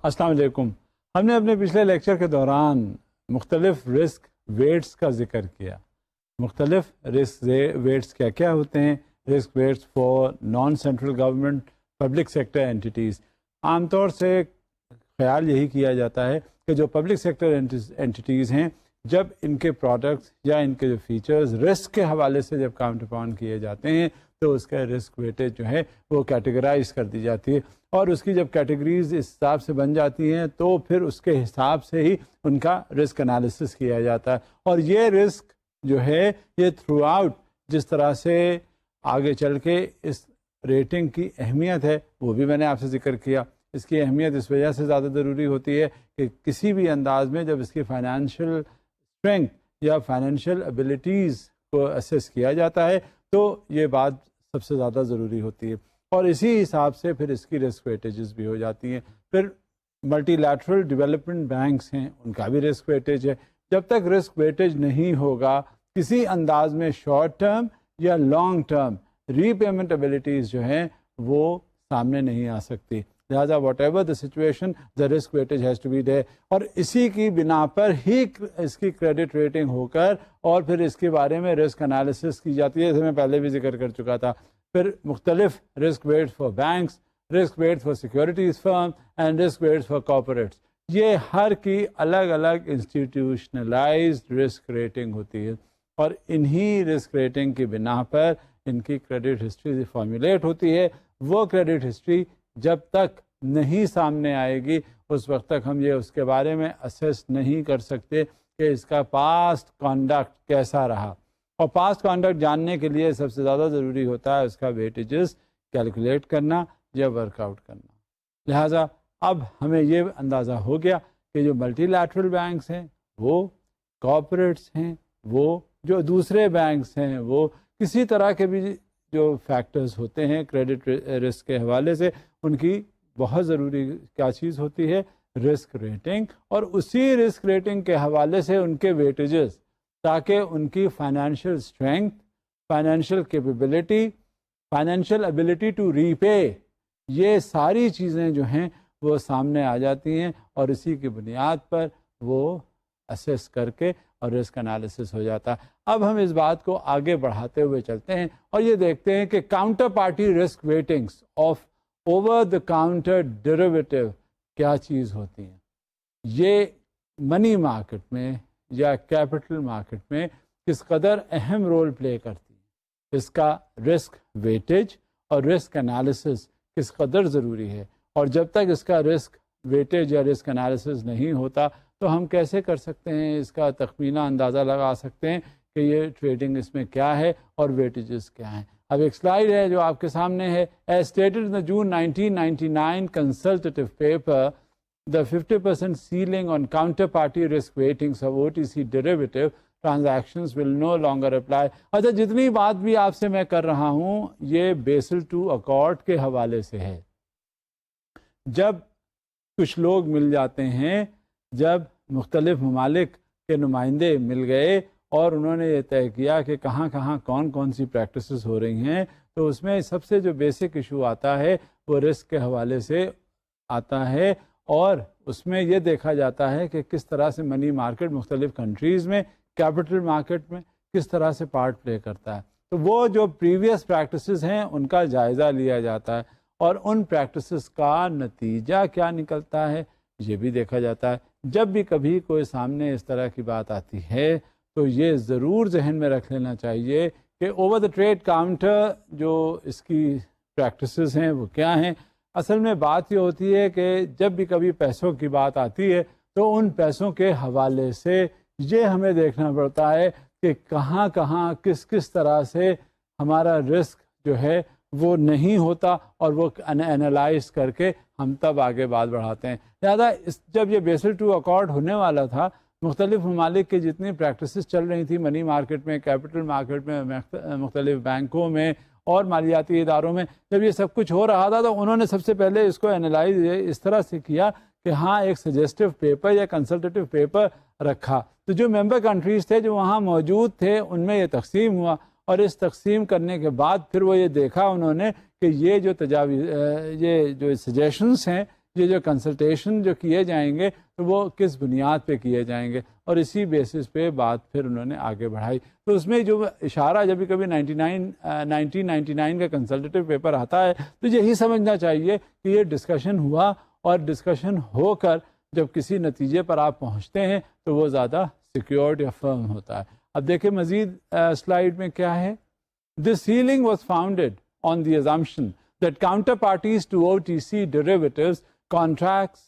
السلام علیکم. ہم نے اپنے پچھلے لیکچر کے دوران مختلف رسک ویٹس کا ذکر کیا. مختلف رسک ویٹس کیا کیا ہوتے ہیں؟ Risk weights for non central government public sector entities. عام طور سے خیال یہی کیا جاتا ہے کہ جو پبلک سیکٹر اینٹیٹیز ہیں، جب ان کے پروڈکٹس یا ان کے جو فیچرز رسک کے حوالے سے جب کاؤنٹ اپون کیے جاتے ہیں تو اس کا رسک ویٹیج جو ہے وہ کیٹیگرائز کر دی جاتی ہے، اور اس کی جب کیٹیگریز اس حساب سے بن جاتی ہیں تو پھر اس کے حساب سے ہی ان کا رسک انالیسس کیا جاتا ہے. اور یہ رسک جو ہے یہ تھرو آؤٹ جس طرح سے آگے چل کے اس ریٹنگ کی اہمیت ہے وہ بھی میں نے آپ سے ذکر کیا. اس کی اہمیت اس وجہ سے زیادہ ضروری ہوتی ہے کہ کسی بھی انداز میں جب اس کی فائنینشیل اسٹرینتھ یا فائنینشیل ایبلٹیز کو اسیس کیا جاتا ہے تو یہ بات سب سے زیادہ ضروری ہوتی ہے، اور اسی حساب سے پھر اس کی رسک ویٹیجز بھی ہو جاتی ہیں. پھر ملٹی لیٹرل ڈیولپمنٹ بینکس ہیں، ان کا بھی رسک ویٹیج ہے. جب تک رسک ویٹیج نہیں ہوگا کسی انداز میں شارٹ ٹرم یا long term repayment abilities جو ہیں وہ سامنے نہیں آ سکتی. لہٰذا whatever the situation the risk weightage has to be there, اور اسی کی بنا پر ہی اس کی کریڈٹ ریٹنگ ہو کر اور پھر اس کے بارے میں رسک انالیسس کی جاتی ہے، جیسے میں پہلے بھی ذکر کر چکا تھا. پھر مختلف risk weights for banks, risk weights for securities firm and risk weights for corporates, یہ ہر کی الگ الگ انسٹیٹیوشنلائزڈ رسک ریٹنگ ہوتی ہے، اور انہی رسک ریٹنگ کی بنا پر ان کی کریڈٹ ہسٹری فارمولیٹ ہوتی ہے. وہ کریڈٹ ہسٹری جب تک نہیں سامنے آئے گی اس وقت تک ہم یہ اس کے بارے میں اسیس نہیں کر سکتے کہ اس کا پاسٹ کانڈکٹ کیسا رہا. اور پاسٹ کانڈکٹ جاننے کے لیے سب سے زیادہ ضروری ہوتا ہے اس کا ویٹیجز کیلکولیٹ کرنا یا ورک آؤٹ کرنا. لہٰذا اب ہمیں یہ اندازہ ہو گیا کہ جو ملٹی لیٹرل بینکس ہیں، وہ کارپوریٹس ہیں، وہ جو دوسرے بینکس ہیں، وہ کسی طرح کے بھی جو فیکٹرز ہوتے ہیں کریڈٹ رسک کے حوالے سے، ان کی بہت ضروری کیا چیز ہوتی ہے؟ Risk rating. اور اسی رسک ریٹنگ کے حوالے سے ان کے ویٹیجز، تاکہ ان کی financial strength, financial capability, financial ability to repay, یہ ساری چیزیں جو ہیں وہ سامنے آ جاتی ہیں، اور اسی کی بنیاد پر وہ اسیس کر کے اور رسک انالیسس ہو جاتا ہے. اب ہم اس بات کو آگے بڑھاتے ہوئے چلتے ہیں اور یہ دیکھتے ہیں کہ counterparty risk weightings of over the counter derivative کیا چیز ہوتی ہیں. یہ منی مارکیٹ میں یا کیپٹل مارکیٹ میں کس قدر اہم رول پلے کرتی ہے، اس کا رسک ویٹیج اور رسک انالیسس کس قدر ضروری ہے. اور جب تک اس کا رسک ویٹیج یا رسک انالیسس نہیں ہوتا تو ہم کیسے کر سکتے ہیں اس کا تخمینہ اندازہ لگا سکتے ہیں کہ یہ ٹریڈنگ اس میں کیا ہے اور ویٹیجز کیا ہیں. اب ایک سلائیڈ ہے جو آپ کے سامنے ہے. As stated in June 1999 consultative paper, the 50% ceiling on counterparty risk weightings of OTC derivative transactions will no longer apply. اچھا، جتنی بات بھی آپ سے میں کر رہا ہوں یہ بیسل II اکارڈ کے حوالے سے ہے. جب کچھ لوگ مل جاتے ہیں، جب مختلف ممالک کے نمائندے مل گئے اور انہوں نے یہ طے کیا کہ کہاں کہاں کون کون سی پریکٹسز ہو رہی ہیں، تو اس میں سب سے جو بیسک ایشو آتا ہے وہ رسک کے حوالے سے آتا ہے، اور اس میں یہ دیکھا جاتا ہے کہ کس طرح سے منی مارکیٹ مختلف کنٹریز میں کیپٹل مارکیٹ میں کس طرح سے پارٹ پلے کرتا ہے. تو وہ جو پریویس پریکٹسز ہیں ان کا جائزہ لیا جاتا ہے، اور ان پریکٹسز کا نتیجہ کیا نکلتا ہے یہ بھی دیکھا جاتا ہے. جب بھی کبھی کوئی سامنے اس طرح کی بات آتی ہے تو یہ ضرور ذہن میں رکھ لینا چاہیے کہ اوور دا ٹریڈ کاؤنٹر جو اس کی پریکٹسز ہیں وہ کیا ہیں. اصل میں بات یہ ہوتی ہے کہ جب بھی کبھی پیسوں کی بات آتی ہے تو ان پیسوں کے حوالے سے یہ ہمیں دیکھنا پڑتا ہے کہ کہاں کہاں کس کس طرح سے ہمارا رسک جو ہے وہ نہیں ہوتا، اور وہ انالائز کر کے ہم تب آگے بات بڑھاتے ہیں. لہٰذا جب یہ بیسل II اکارڈ ہونے والا تھا، مختلف ممالک کی جتنی پریکٹسز چل رہی تھیں منی مارکیٹ میں، کیپٹل مارکیٹ میں، مختلف بینکوں میں اور مالیاتی اداروں میں، جب یہ سب کچھ ہو رہا تھا تو انہوں نے سب سے پہلے اس کو انالائز اس طرح سے کیا کہ ہاں ایک سجیسٹو پیپر یا کنسلٹیٹو پیپر رکھا. تو جو ممبر کنٹریز تھے جو وہاں موجود تھے ان میں یہ تقسیم ہوا، اور اس تقسیم کرنے کے بعد پھر وہ یہ دیکھا انہوں نے کہ یہ جو سجیشنز ہیں یہ جو کنسلٹیشن جو کیے جائیں گے تو وہ کس بنیاد پہ کیے جائیں گے, اور اسی بیسس پہ بات پھر انہوں نے آگے بڑھائی. تو اس میں جو اشارہ جب کبھی 1999 کا کنسلٹیو پیپر آتا ہے تو یہی سمجھنا چاہیے کہ یہ ڈسکشن ہوا, اور ڈسکشن ہو کر جب کسی نتیجے پر آپ پہنچتے ہیں تو وہ زیادہ سیکیورڈ یا فرم ہوتا ہے. اب دیکھیں مزید سلائیڈ میں کیا ہے. This ceiling was founded on the assumption that counterparties to OTC derivatives contracts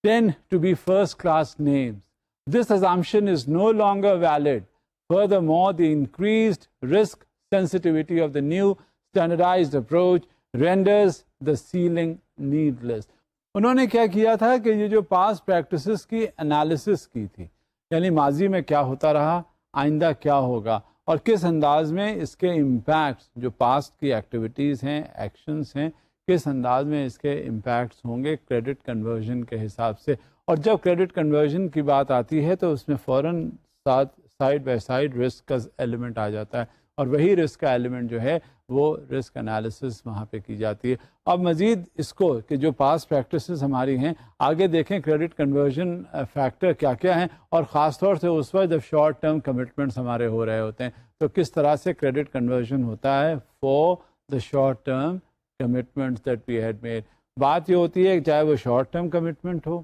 tend to be first-class names. This assumption is no longer valid. Furthermore, the increased risk sensitivity of the new standardized approach renders the ceiling needless. انہوں نے کیا کیا تھا کہ یہ جو past practices کی analysis کی تھی, یعنی ماضی میں کیا ہوتا رہا, آئندہ کیا ہوگا, اور کس انداز میں اس کے امپیکٹس جو پاسٹ کی ایکٹیویٹیز ہیں, ایکشنز ہیں, کس انداز میں اس کے امپیکٹس ہوں گے کریڈٹ کنورژن کے حساب سے. اور جب کریڈٹ کنورژن کی بات آتی ہے تو اس میں فوراً سائڈ بائی سائڈ رسک کا ایلیمنٹ آ جاتا ہے, اور وہی رسک کا ایلیمنٹ جو ہے وہ رسک انالیسس وہاں پہ کی جاتی ہے. اب مزید اس کو کہ جو پاسٹ پریکٹسز ہماری ہیں آگے دیکھیں کریڈٹ کنورژن فیکٹر کیا کیا ہیں, اور خاص طور سے اس وقت جب شارٹ ٹرم کمٹمنٹس ہمارے ہو رہے ہوتے ہیں تو کس طرح سے کریڈٹ کنورژن ہوتا ہے for the short term commitments that we had made. بات یہ ہوتی ہے کہ چاہے وہ شارٹ ٹرم کمٹمنٹ ہو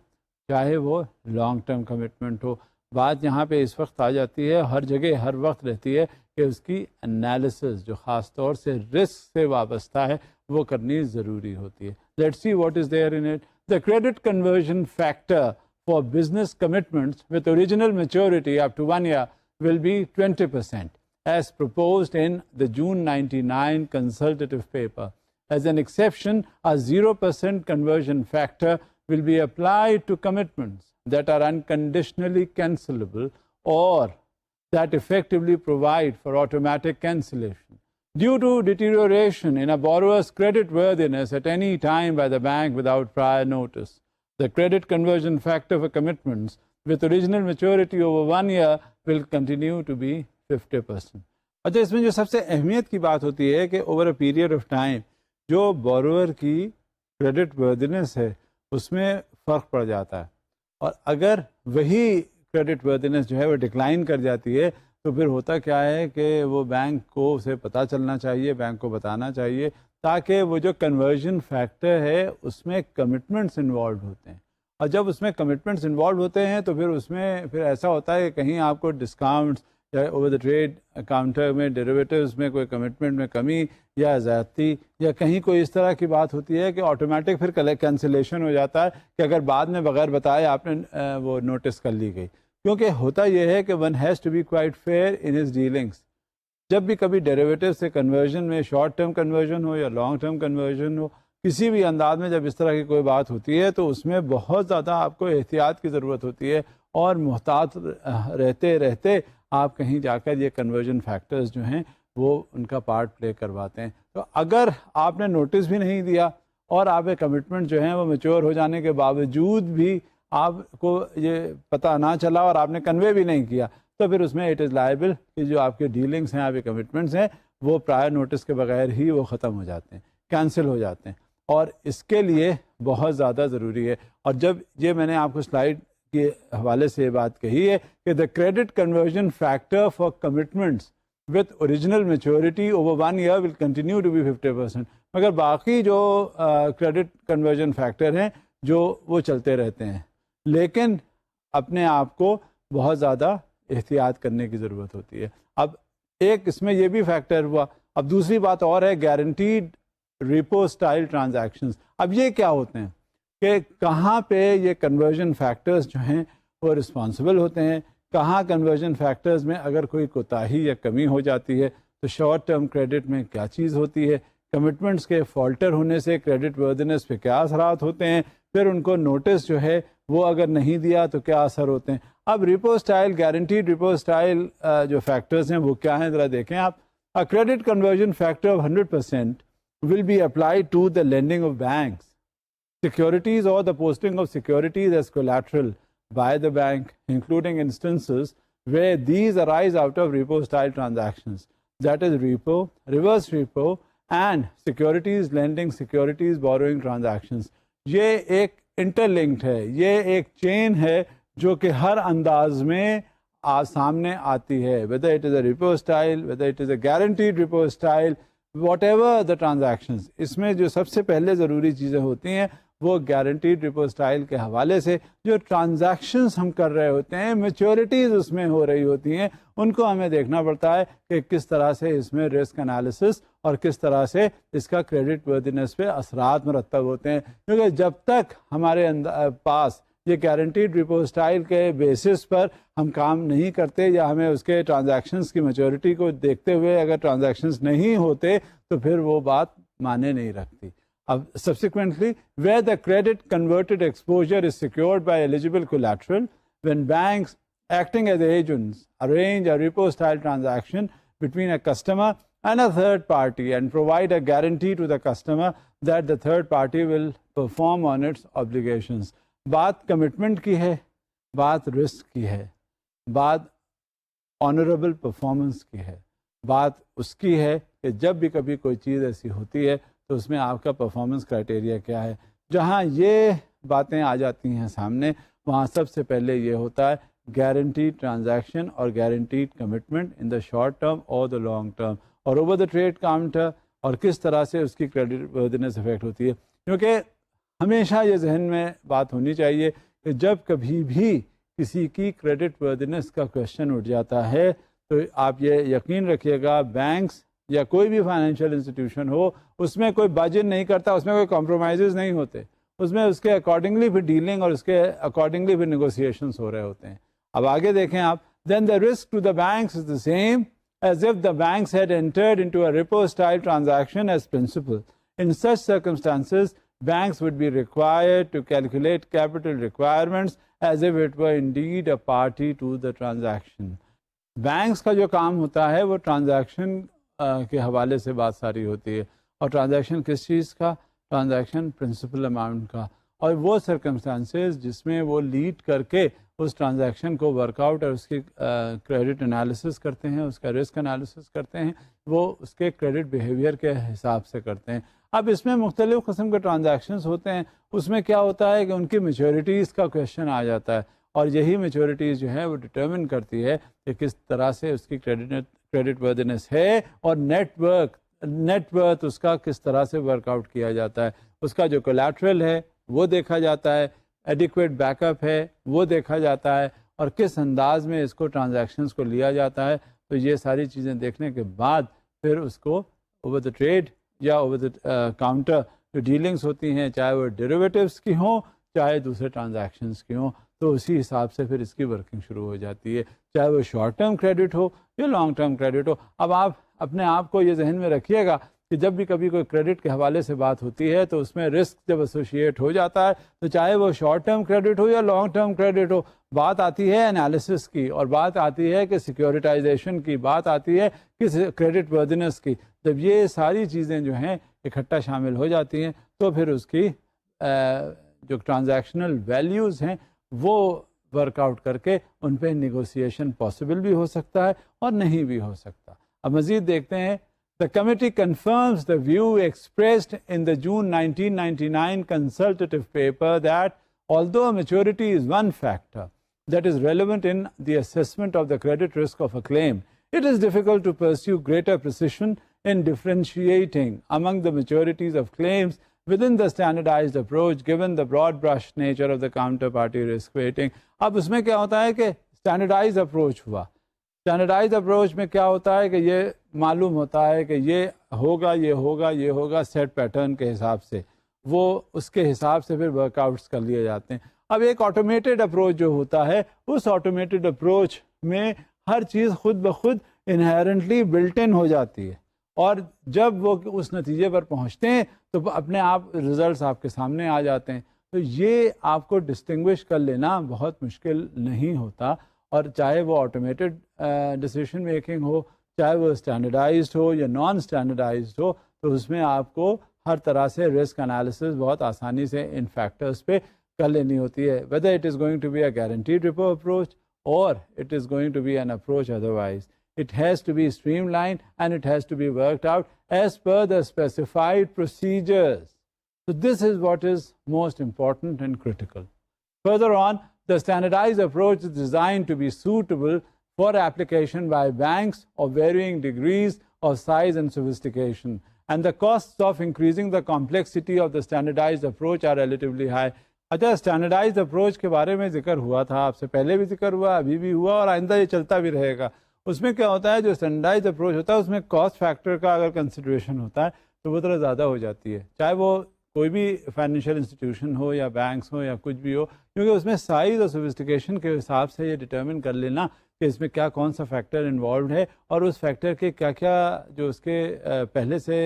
چاہے وہ لانگ ٹرم کمٹمنٹ ہو, بات یہاں پہ اس وقت آ جاتی ہے, ہر جگہ ہر وقت رہتی ہے کہ اس کی انالیسس جو خاص طور سے رسک سے وابستہ ہے وہ کرنی ضروری ہوتی ہے. Let's see what is there in it. The credit conversion factor for business commitments with original maturity up to 1 year will be 20% as proposed in the June 99 consultative paper. As an exception, a 0% conversion factor will be applied to commitments that are unconditionally cancelable or that effectively provide for automatic cancellation. Due to deterioration in a borrower's creditworthiness at any time by the bank without prior notice, the credit conversion factor for commitments with original maturity over 1 year will continue to be 50%. اچھا, اس میں جو سب سے اہمیت کی بات ہوتی ہے کہ over a period of time جو بورور کی کریڈٹ ورتھنس ہے اس میں فرق پڑ جاتا ہے, اور اگر وہی کریڈٹ ورتھنس جو ہے وہ ڈکلائن کر جاتی ہے تو پھر ہوتا کیا ہے کہ وہ بینک کو اسے پتہ چلنا چاہیے, بینک کو بتانا چاہیے, تاکہ وہ جو کنورژن فیکٹر ہے اس میں کمٹمنٹس انوالوڈ ہوتے ہیں, اور جب اس میں کمٹمنٹس انوالو ہوتے ہیں تو پھر اس میں پھر ایسا ہوتا ہے کہ کہیں آپ کو ڈسکاؤنٹس یا اوور دا ٹریڈ کاؤنٹر میں ڈیریویٹیوز میں کوئی کمٹمنٹ میں کمی یا زیادتی یا کہیں کوئی اس طرح کی بات ہوتی ہے کہ آٹومیٹک پھر کینسلیشن ہو جاتا ہے کہ اگر بعد میں بغیر بتائے آپ نے وہ نوٹس کر لی گئی. کیونکہ ہوتا یہ ہے کہ one has to be quite fair in his dealings. جب بھی کبھی ڈیریویٹیو سے کنورژن میں شارٹ ٹرم کنورژن ہو یا لانگ ٹرم کنورژن ہو, کسی بھی انداز میں جب اس طرح کی کوئی بات ہوتی ہے تو اس میں بہت زیادہ آپ کو احتیاط کی ضرورت ہوتی ہے, اور محتاط رہتے رہتے آپ کہیں جا کر یہ کنورژن فیکٹرز جو ہیں وہ ان کا پارٹ پلے کرواتے ہیں. تو اگر آپ نے نوٹس بھی نہیں دیا اور آپ کے کمٹمنٹ جو ہیں وہ میچور ہو جانے کے باوجود بھی آپ کو یہ پتہ نہ چلا اور آپ نے کنوے بھی نہیں کیا, تو پھر اس میں اٹ از لائبل کہ جو آپ کے ڈیلنگس ہیں, آپ کے کمٹمنٹس ہیں, وہ پرائر نوٹس کے بغیر ہی وہ ختم ہو جاتے ہیں, کینسل ہو جاتے ہیں. اور اس کے لیے بہت زیادہ ضروری ہے. اور جب یہ میں نے آپ کو سلائیڈ کے حوالے سے یہ بات کہی ہے کہ the credit conversion factor for commitments with original maturity over 1 year will continue to be 50%, مگر باقی جو کریڈٹ کنورژن فیکٹر ہیں جو وہ چلتے رہتے ہیں, لیکن اپنے آپ کو بہت زیادہ احتیاط کرنے کی ضرورت ہوتی ہے. اب ایک اس میں یہ بھی فیکٹر ہوا. اب دوسری بات اور ہے گارنٹیڈ ریپو سٹائل ٹرانزیکشنز. اب یہ کیا ہوتے ہیں کہ کہاں پہ یہ کنورژن فیکٹرز جو ہیں وہ رسپانسبل ہوتے ہیں, کہاں کنورژن فیکٹرز میں اگر کوئی کوتاہی یا کمی ہو جاتی ہے تو شارٹ ٹرم کریڈٹ میں کیا چیز ہوتی ہے, کمٹمنٹس کے فالٹر ہونے سے کریڈٹ ورتھنس پہ کیا اثرات ہوتے ہیں, پھر ان کو نوٹس جو ہے وہ اگر نہیں دیا تو کیا اثر ہوتے ہیں. اب repo style guaranteed repo style جو فیکٹرز ہیں وہ کیا ہیں ذرا دیکھیں آپ. Credit conversion factor of 100% will be applied to the lending of banks, securities or the posting of securities as collateral by the bank, including instances where these arise out of repo style transactions, that is repo, reverse repo and securities lending, securities borrowing transactions. یہ ایک inter linked ہے, یہ ایک چین ہے جو کہ ہر انداز میں سامنے آتی ہے, whether it is a repo style, whether it is a guaranteed repo style, whatever the transactions. اس میں جو سب سے پہلے ضروری چیزیں ہوتی ہیں وہ گارنٹیڈ ریپو سٹائل کے حوالے سے جو ٹرانزیکشنز ہم کر رہے ہوتے ہیں, میچورٹیز اس میں ہو رہی ہوتی ہیں, ان کو ہمیں دیکھنا پڑتا ہے کہ کس طرح سے اس میں رسک انالیسس اور کس طرح سے اس کا کریڈٹ وردینس پہ اثرات مرتب ہوتے ہیں. کیونکہ جب تک ہمارے پاس یہ گارنٹیڈ ریپو سٹائل کے بیسس پر ہم کام نہیں کرتے یا ہمیں اس کے ٹرانزیکشنز کی میچورٹی کو دیکھتے ہوئے اگر ٹرانزیکشنز نہیں ہوتے تو پھر وہ بات معنی نہیں رکھتی. Subsequently, where the credit converted exposure is secured by eligible collateral, when banks acting as agents arrange a repo style transaction between a customer and a third party and provide a guarantee to the customer that the third party will perform on its obligations. بات commitment کی ہے, بات risk کی ہے, بات honourable performance کی ہے, بات اس کی ہے کہ جب بھی کبھی کوئی چیز ایسی ہوتی ہے تو اس میں آپ کا پرفارمنس کرائٹیریا کیا ہے. جہاں یہ باتیں آ جاتی ہیں سامنے وہاں سب سے پہلے یہ ہوتا ہے گارنٹیڈ ٹرانزیکشن اور گارنٹیڈ کمٹمنٹ ان دا شارٹ ٹرم اور دا لانگ ٹرم اور اوور دا ٹریڈ کاؤنٹر, اور کس طرح سے اس کی کریڈٹ وردینس افیکٹ ہوتی ہے. کیونکہ ہمیشہ یہ ذہن میں بات ہونی چاہیے کہ جب کبھی بھی کسی کی کریڈٹ وردینس کا کوشچن اٹھ جاتا ہے تو آپ یہ یقین رکھیے گا بینکس یا کوئی بھی فائنینشیل انسٹیٹیوشن ہو اس میں کوئی باجن نہیں کرتا, اس میں کوئی کمپرومائزز نہیں ہوتے, اس میں اس کے اکارڈنگلی بھی ڈیلنگ اور اس کے اکارڈنگلی بھی نیگوسیشنس ہو رہے ہوتے ہیں. اب آگے دیکھیں آپ, then the risk to the banks is the same as if the banks had entered into a repo style transaction as principal. In such circumstances banks would be required to calculate capital requirements as if it were indeed a party to the transaction. Banks کا جو کام ہوتا ہے وہ transaction کے حوالے سے بات ساری ہوتی ہے, اور ٹرانزیکشن کس چیز کا, ٹرانزیکشن پرنسپل اماؤنٹ کا, اور وہ سرکمسٹانسز جس میں وہ لیڈ کر کے اس ٹرانزیکشن کو ورک آؤٹ اور اس کی کریڈٹ انالیسس کرتے ہیں, اس کا رسک انالیسس کرتے ہیں, وہ اس کے کریڈٹ بیہیویئر کے حساب سے کرتے ہیں. اب اس میں مختلف قسم کے ٹرانزیکشنز ہوتے ہیں, اس میں کیا ہوتا ہے کہ ان کی میچورٹیز کا کویشچن آ جاتا ہے, اور یہی میچورٹیز جو ہے وہ ڈٹرمن کرتی ہے کہ کس طرح سے اس کی کریڈٹ وردینس ہے اور نیٹ ورتھ اس کا کس طرح سے ورک آؤٹ کیا جاتا ہے, اس کا جو کولیٹرل ہے وہ دیکھا جاتا ہے, ایڈیکویٹ بیک اپ ہے وہ دیکھا جاتا ہے, اور کس انداز میں اس کو ٹرانزیکشنز کو لیا جاتا ہے. تو یہ ساری چیزیں دیکھنے کے بعد پھر اس کو اوور دا ٹریڈ یا اوور دا کاؤنٹر جو ڈیلنگس ہوتی ہیں چاہے وہ ڈیریویٹیوس کی ہوں چاہے دوسرے ٹرانزیکشنز کی ہوں, تو اسی حساب سے پھر اس کی ورکنگ شروع ہو جاتی ہے, چاہے وہ شارٹ ٹرم کریڈٹ ہو یا لانگ ٹرم کریڈٹ ہو. اب آپ اپنے آپ کو یہ ذہن میں رکھیے گا کہ جب بھی کبھی کوئی کریڈٹ کے حوالے سے بات ہوتی ہے تو اس میں رسک جب ایسوشیٹ ہو جاتا ہے تو چاہے وہ شارٹ ٹرم کریڈٹ ہو یا لانگ ٹرم کریڈٹ ہو, بات آتی ہے انالیسس کی, اور بات آتی ہے کہ سیکیورٹائزیشن کی, بات آتی ہے کہ کریڈٹ وردینس کی. جب یہ ساری چیزیں جو ہیں اکٹھا شامل ہو جاتی ہیں تو پھر اس کی جو ٹرانزیکشنل ویلیوز ہیں وہ ورک آؤٹ کر کے ان پہ نیگوسیشن پاسبل بھی ہو سکتا ہے اور نہیں بھی ہو سکتا. اب مزید دیکھتے ہیں. The committee confirms the view expressed in the June 1999 consultative paper that although maturity is one factor that is relevant in the assessment of the credit risk of a claim, it is difficult to pursue greater precision in differentiating among the maturities of claims within the standardized approach given the broad brush nature of the counterparty risk weighting. اب اس میں کیا ہوتا ہے کہ standardized approach ہوا. Standardise approach میں کیا ہوتا ہے کہ یہ معلوم ہوتا ہے کہ یہ ہوگا یہ ہوگا یہ ہوگا سیٹ پیٹرن کے حساب سے, وہ اس کے حساب سے پھر ورک آؤٹس کر لیے جاتے ہیں. اب ایک آٹومیٹڈ اپروچ جو ہوتا ہے اس آٹومیٹڈ اپروچ میں ہر چیز خود بخود انہیرنٹلی بلٹ ان ہو جاتی ہے, اور جب وہ اس نتیجے پر پہنچتے ہیں تو اپنے آپ ریزلٹس آپ کے سامنے آ جاتے ہیں. تو یہ آپ کو ڈسٹنگوش کر لینا بہت مشکل نہیں ہوتا, اور چاہے وہ آٹومیٹڈ ڈیسیشن میکنگ ہو چاہے وہ اسٹینڈرڈائزڈ ہو یا نان اسٹینڈرڈائزڈ ہو, تو اس میں آپ کو ہر طرح سے رسک انالیسس بہت آسانی سے ان فیکٹرز پہ کر لینی ہوتی ہے, whether it is going to be a guaranteed repo approach or it is going to be an approach otherwise. It has to be streamlined and it has to be worked out as per the specified procedures So this is what is most important and critical. Further on, the standardized approach is designed to be suitable for application by banks of varying degrees of size and sophistication, and the costs of increasing the complexity of the standardized approach are relatively high. اچھا standardised approach کے بارے میں ذکر ہوا تھا، آپ سے پہلے بھی ذکر ہوا، ابھی بھی ہوا اور آئندہ یہ چلتا بھی رہے گا. اس میں کیا ہوتا ہے، جو اسٹینڈرڈائزڈ اپروچ ہوتا ہے اس میں کاسٹ فیکٹر کا اگر کنسیڈریشن ہوتا ہے تو وہ ذرا زیادہ ہو جاتی ہے، چاہے وہ کوئی بھی فائنینشیل انسٹیٹیوشن ہو یا بینکس ہو یا کچھ بھی ہو، کیونکہ اس میں سائز اور سوفسٹیکیشن کے حساب سے یہ ڈٹرمن کر لینا کہ اس میں کیا کون سا فیکٹر انوالوڈ ہے اور اس فیکٹر کے کیا کیا جو اس کے پہلے سے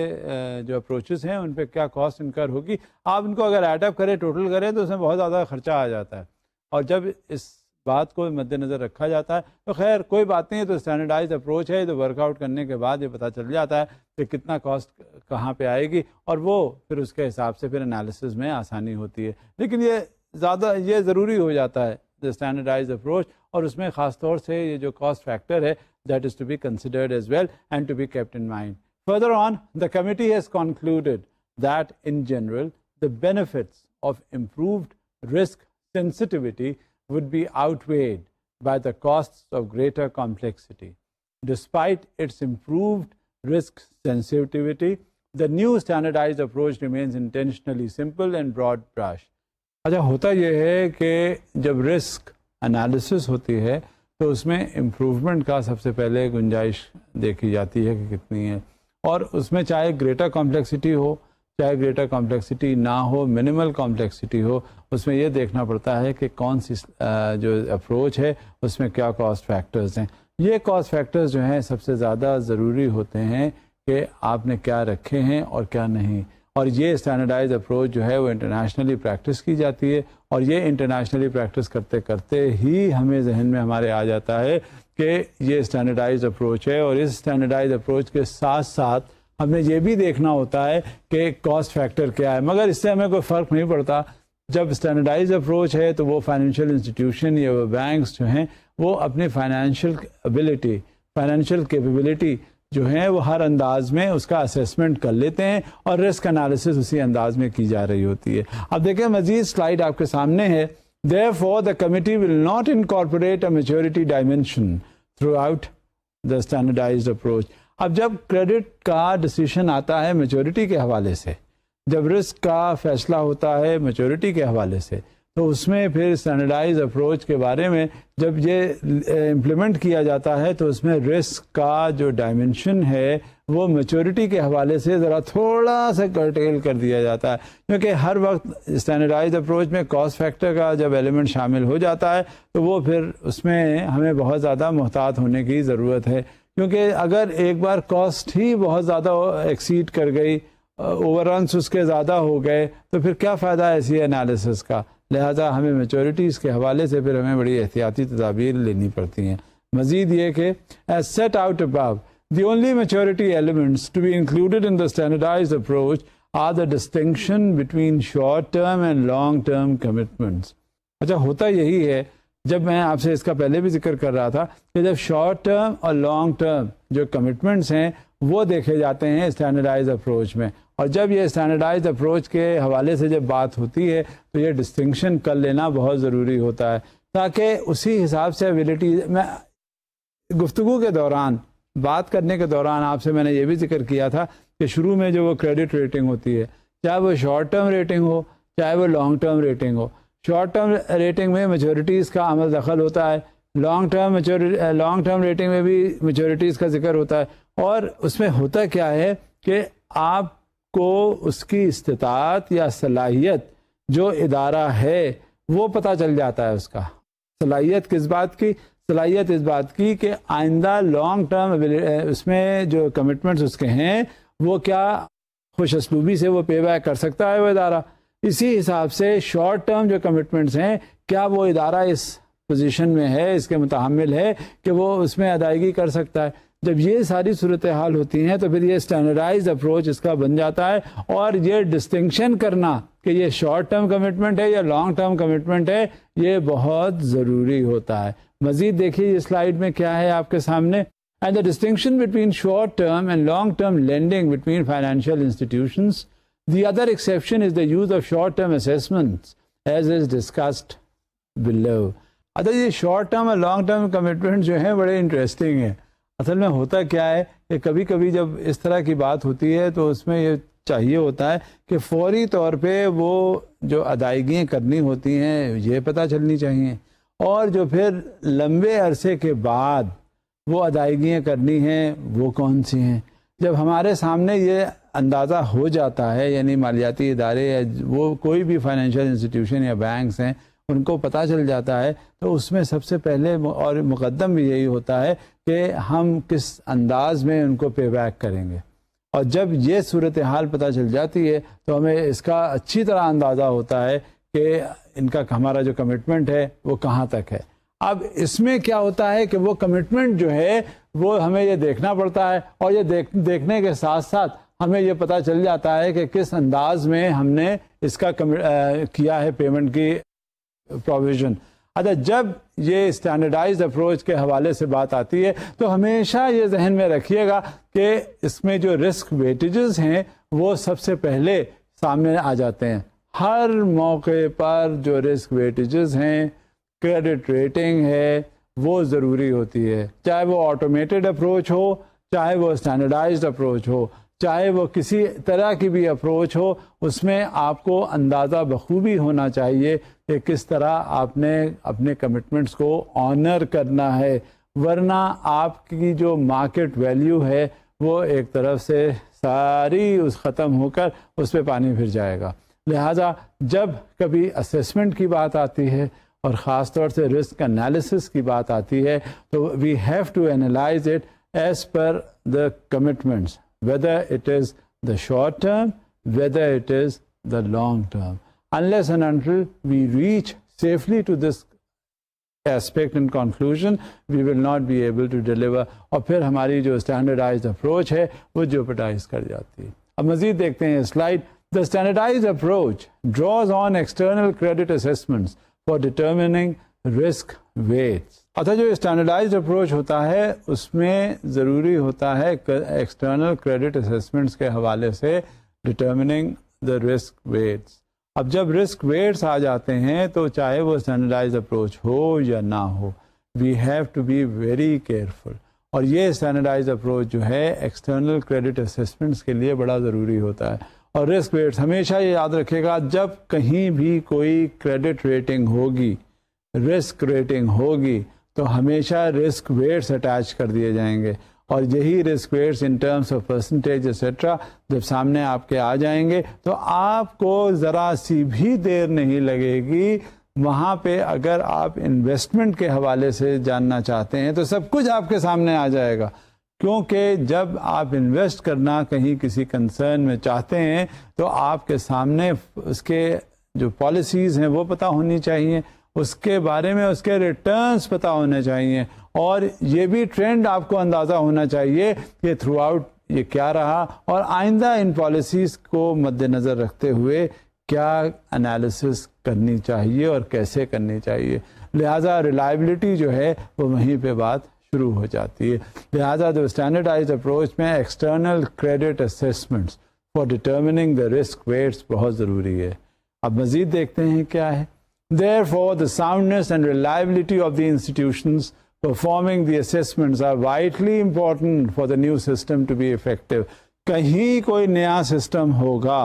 جو اپروچز ہیں ان پہ کیا کاسٹ انکر ہوگی. آپ ان کو اگر ایڈ اپ کریں، ٹوٹل کریں تو اس میں بہت زیادہ خرچہ آ جاتا ہے. اور جب اس بات کو مد نظر رکھا جاتا ہے تو خیر کوئی بات نہیں ہے، تو اسٹینڈرڈائز اپروچ ہے، تو ورک آؤٹ کرنے کے بعد یہ پتہ چل جاتا ہے کہ کتنا کاسٹ کہاں پہ آئے گی اور وہ پھر اس کے حساب سے پھر انالیسس میں آسانی ہوتی ہے. لیکن یہ ضروری ہو جاتا ہے اسٹینڈرڈائز اپروچ، اور اس میں خاص طور سے یہ جو کاسٹ فیکٹر ہے that is to be considered as well and to be kept in mind. Further on, the committee has concluded that in general the benefits of improved risk sensitivity would be outweighed by the costs of greater complexity. Despite its improved risk sensitivity, the new standardized approach remains intentionally simple and broad brush. اچھا ہوتا یہ ہے کہ جب risk analysis ہوتی ہے تو اس میں امپروومنٹ کا سب سے پہلے گنجائش دیکھی جاتی ہے کہ کتنی ہے، اور اس میں چاہے گریٹر کمپلیکسٹی ہو چاہے گریٹر کمپلیکسٹی نہ ہو، منیمل کمپلیکسٹی ہو، اس میں یہ دیکھنا پڑتا ہے کہ کون سی جو اپروچ ہے اس میں کیا کاسٹ فیکٹرز ہیں. یہ کاسٹ فیکٹرز جو ہیں سب سے زیادہ ضروری ہوتے ہیں کہ آپ نے کیا رکھے ہیں اور کیا نہیں. اور یہ اسٹینڈرڈائز اپروچ جو ہے وہ انٹرنیشنلی پریکٹس کی جاتی ہے، اور یہ انٹرنیشنلی پریکٹس کرتے کرتے ہی ہمیں ذہن میں ہمارے آ جاتا ہے کہ یہ اسٹینڈرڈائز اپروچ ہے. اور اس اسٹینڈرڈائز اپروچ کے ساتھ ساتھ ہمیں یہ بھی دیکھنا ہوتا ہے کہ کاسٹ فیکٹر کیا ہے، مگر اس سے ہمیں کوئی فرق نہیں پڑتا. جب اسٹینڈرڈائز اپروچ ہے تو وہ فائنینشیل انسٹیٹیوشن یا وہ بینکس جو ہیں وہ اپنی فائنینشیل ایبلٹی، فائنینشیل کیپیبلٹی جو ہیں وہ ہر انداز میں اس کا اسیسمنٹ کر لیتے ہیں، اور رسک انالیسس اسی انداز میں کی جا رہی ہوتی ہے. اب دیکھیں مزید سلائیڈ آپ کے سامنے ہے. Therefore, the committee will not incorporate a maturity dimension throughout the standardized approach. اب جب کریڈٹ کا ڈیسیشن آتا ہے میچورٹی کے حوالے سے، جب رسک کا فیصلہ ہوتا ہے میچورٹی کے حوالے سے، تو اس میں پھر اسٹینڈرڈائز اپروچ کے بارے میں جب یہ امپلیمنٹ کیا جاتا ہے تو اس میں رسک کا جو ڈائمنشن ہے وہ میچورٹی کے حوالے سے ذرا تھوڑا سا کرٹیل کر دیا جاتا ہے، کیونکہ ہر وقت اسٹینڈرڈائز اپروچ میں کاسٹ فیکٹر کا جب ایلیمنٹ شامل ہو جاتا ہے تو وہ پھر اس میں ہمیں بہت زیادہ محتاط ہونے کی ضرورت ہے. کیونکہ اگر ایک بار کاسٹ ہی بہت زیادہ ایکسیڈ کر گئی، اوور رنس اس کے زیادہ ہو گئے، تو پھر کیا فائدہ ہے ایسی انالیسس کا. لہٰذا ہمیں میچورٹیز کے حوالے سے پھر ہمیں بڑی احتیاطی تدابیر لینی پڑتی ہیں. مزید یہ کہ as set out above, the only maturity elements to be included in the standardized approach are the distinction between short-term and long-term commitments. اچھا ہوتا یہی ہے، جب میں آپ سے اس کا پہلے بھی ذکر کر رہا تھا کہ جب شارٹ ٹرم اور لانگ ٹرم جو کمٹمنٹس ہیں وہ دیکھے جاتے ہیں اسٹینڈرڈائز اپروچ میں، اور جب یہ اسٹینڈرڈائز اپروچ کے حوالے سے جب بات ہوتی ہے تو یہ ڈسٹنکشن کر لینا بہت ضروری ہوتا ہے، تاکہ اسی حساب سے ایبلٹی. میں گفتگو کے دوران، بات کرنے کے دوران آپ سے میں نے یہ بھی ذکر کیا تھا کہ شروع میں جو وہ کریڈٹ ریٹنگ ہوتی ہے، چاہے وہ شارٹ ٹرم ریٹنگ ہو چاہے وہ لانگ ٹرم ریٹنگ ہو، شارٹ ٹرم ریٹنگ میں میچورٹیز کا عمل دخل ہوتا ہے، لانگ ٹرم ریٹنگ میں بھی میچورٹیز کا ذکر ہوتا ہے. اور اس میں ہوتا کیا ہے کہ آپ کو اس کی استطاعت یا صلاحیت جو ادارہ ہے وہ پتہ چل جاتا ہے. اس کا صلاحیت کس بات کی؟ صلاحیت اس بات کی کہ آئندہ لانگ ٹرم اس میں جو کمٹمنٹس اس کے ہیں وہ کیا خوش اسلوبی سے وہ پے بیک کر سکتا ہے وہ ادارہ. اسی حساب سے شارٹ ٹرم جو کمٹمنٹس ہیں کیا وہ ادارہ اس پوزیشن میں ہے، اس کے متحمل ہے کہ وہ اس میں ادائیگی کر سکتا ہے. جب یہ ساری صورتحال ہوتی ہیں تو پھر یہ اسٹینڈرڈائز اپروچ اس کا بن جاتا ہے، اور یہ ڈسٹنکشن کرنا کہ یہ شارٹ ٹرم کمٹمنٹ ہے یا لانگ ٹرم کمٹمنٹ ہے یہ بہت ضروری ہوتا ہے. مزید دیکھیے یہ سلائیڈ میں کیا ہے آپ کے سامنے. And the distinction between short-term and long-term lending between financial institutions The other exception is the use of short-term assessments as is discussed below. اچھا یہ شارٹ ٹرم اور لانگ ٹرم کمٹمنٹ جو ہیں بڑے انٹرسٹنگ ہیں. اصل میں ہوتا کیا ہے کہ کبھی کبھی جب اس طرح کی بات ہوتی ہے تو اس میں یہ چاہیے ہوتا ہے کہ فوری طور پہ وہ جو ادائیگیاں کرنی ہوتی ہیں یہ پتہ چلنی چاہیے, اور جو پھر لمبے عرصے کے بعد وہ ادائیگیاں کرنی ہیں وہ کون سی ہیں. جب ہمارے سامنے یہ اندازہ ہو جاتا ہے, یعنی مالیاتی ادارے یا وہ کوئی بھی فائنینشیل انسٹیٹیوشن یا بینکس ہیں ان کو پتہ چل جاتا ہے, تو اس میں سب سے پہلے اور مقدم بھی یہی ہوتا ہے کہ ہم کس انداز میں ان کو پے بیک کریں گے. اور جب یہ صورتحال پتہ چل جاتی ہے تو ہمیں اس کا اچھی طرح اندازہ ہوتا ہے کہ ان کا ہمارا جو کمٹمنٹ ہے وہ کہاں تک ہے. اب اس میں کیا ہوتا ہے کہ وہ کمٹمنٹ جو ہے وہ ہمیں یہ دیکھنا پڑتا ہے, اور یہ دیکھنے کے ساتھ ساتھ ہمیں یہ پتہ چل جاتا ہے کہ کس انداز میں ہم نے اس کا کیا ہے پیمنٹ کی پروویژن. اچھا جب یہ اسٹینڈرڈائزڈ اپروچ کے حوالے سے بات آتی ہے تو ہمیشہ یہ ذہن میں رکھیے گا کہ اس میں جو رسک ویٹیجز ہیں وہ سب سے پہلے سامنے آ جاتے ہیں. ہر موقع پر جو رسک ویٹیجز ہیں, کریڈٹ ریٹنگ ہے, وہ ضروری ہوتی ہے, چاہے وہ آٹومیٹڈ اپروچ ہو, چاہے وہ اسٹینڈرڈائزڈ اپروچ ہو, چاہے وہ کسی طرح کی بھی اپروچ ہو. اس میں آپ کو اندازہ بخوبی ہونا چاہیے کہ کس طرح آپ نے اپنے کمٹمنٹس کو آنر کرنا ہے, ورنہ آپ کی جو مارکیٹ ویلیو ہے وہ ایک طرف سے ساری ختم ہو کر اس پہ پانی پھر جائے گا. لہٰذا جب کبھی اسیسمنٹ کی بات آتی ہے اور خاص طور سے رسک انالیسس کی بات آتی ہے تو we have to analyze it as per the commitments, whether it is the short term, whether it is the long term. Unless and until we reach safely to this aspect in conclusion, we will not be able to deliver. اور پھر ہماری جو standardized approach ہے وہ jeopardize کر جاتی ہے. اب مزید دیکھتے ہیں slide. The standardized approach draws on external credit assessments for determining risk weights. اچھا جو اسٹینڈرڈائزڈ اپروچ ہوتا ہے اس میں ضروری ہوتا ہے ایکسٹرنل کریڈٹ اسیسمنٹس کے حوالے سے ڈٹرمننگ دا رسک ویٹس. اب جب رسک ویٹس آ جاتے ہیں تو چاہے وہ اسٹینڈرڈائزڈ اپروچ ہو یا نہ ہو, we have to be very careful. اور یہ اسٹینڈرڈائزڈ اپروچ جو ہے ایکسٹرنل کریڈٹ اسیسمنٹس کے لیے بڑا ضروری ہوتا ہے. اور رسک ویٹس ہمیشہ یہ یاد رکھے گا, جب کہیں بھی کوئی کریڈٹ ریٹنگ ہوگی, رسک ریٹنگ ہوگی, تو ہمیشہ رسک ویٹس اٹیچ کر دیے جائیں گے. اور یہی risk weights in terms of percentage etcetera جب سامنے آپ کے آ جائیں گے تو آپ کو ذرا سی بھی دیر نہیں لگے گی. وہاں پہ اگر آپ انویسٹمنٹ کے حوالے سے جاننا چاہتے ہیں تو سب کچھ آپ کے سامنے آ جائے گا, کیونکہ جب آپ انویسٹ کرنا کہیں کسی کنسرن میں چاہتے ہیں تو آپ کے سامنے اس کے جو پالیسیز ہیں وہ پتہ ہونی چاہیے, اس کے بارے میں اس کے ریٹرنز پتہ ہونے چاہیے, اور یہ بھی ٹرینڈ آپ کو اندازہ ہونا چاہیے کہ تھرو آؤٹ یہ کیا رہا, اور آئندہ ان پالیسیز کو مد نظر رکھتے ہوئے کیا انالیسس کرنی چاہیے اور کیسے کرنی چاہیے. لہٰذا ریلائبلٹی جو ہے وہ وہیں پہ بات شروع ہو جاتی ہے. لہٰذا جو اسٹینڈرڈائزڈ اپروچ میں external credit assessments for determining the risk weights بہت ضروری ہے. اب مزید دیکھتے ہیں کیا ہے. Therefore, the soundness and reliability of the institutions performing the assessments are vitally important for the new system to be effective. کہیں کوئی نیا سسٹم ہوگا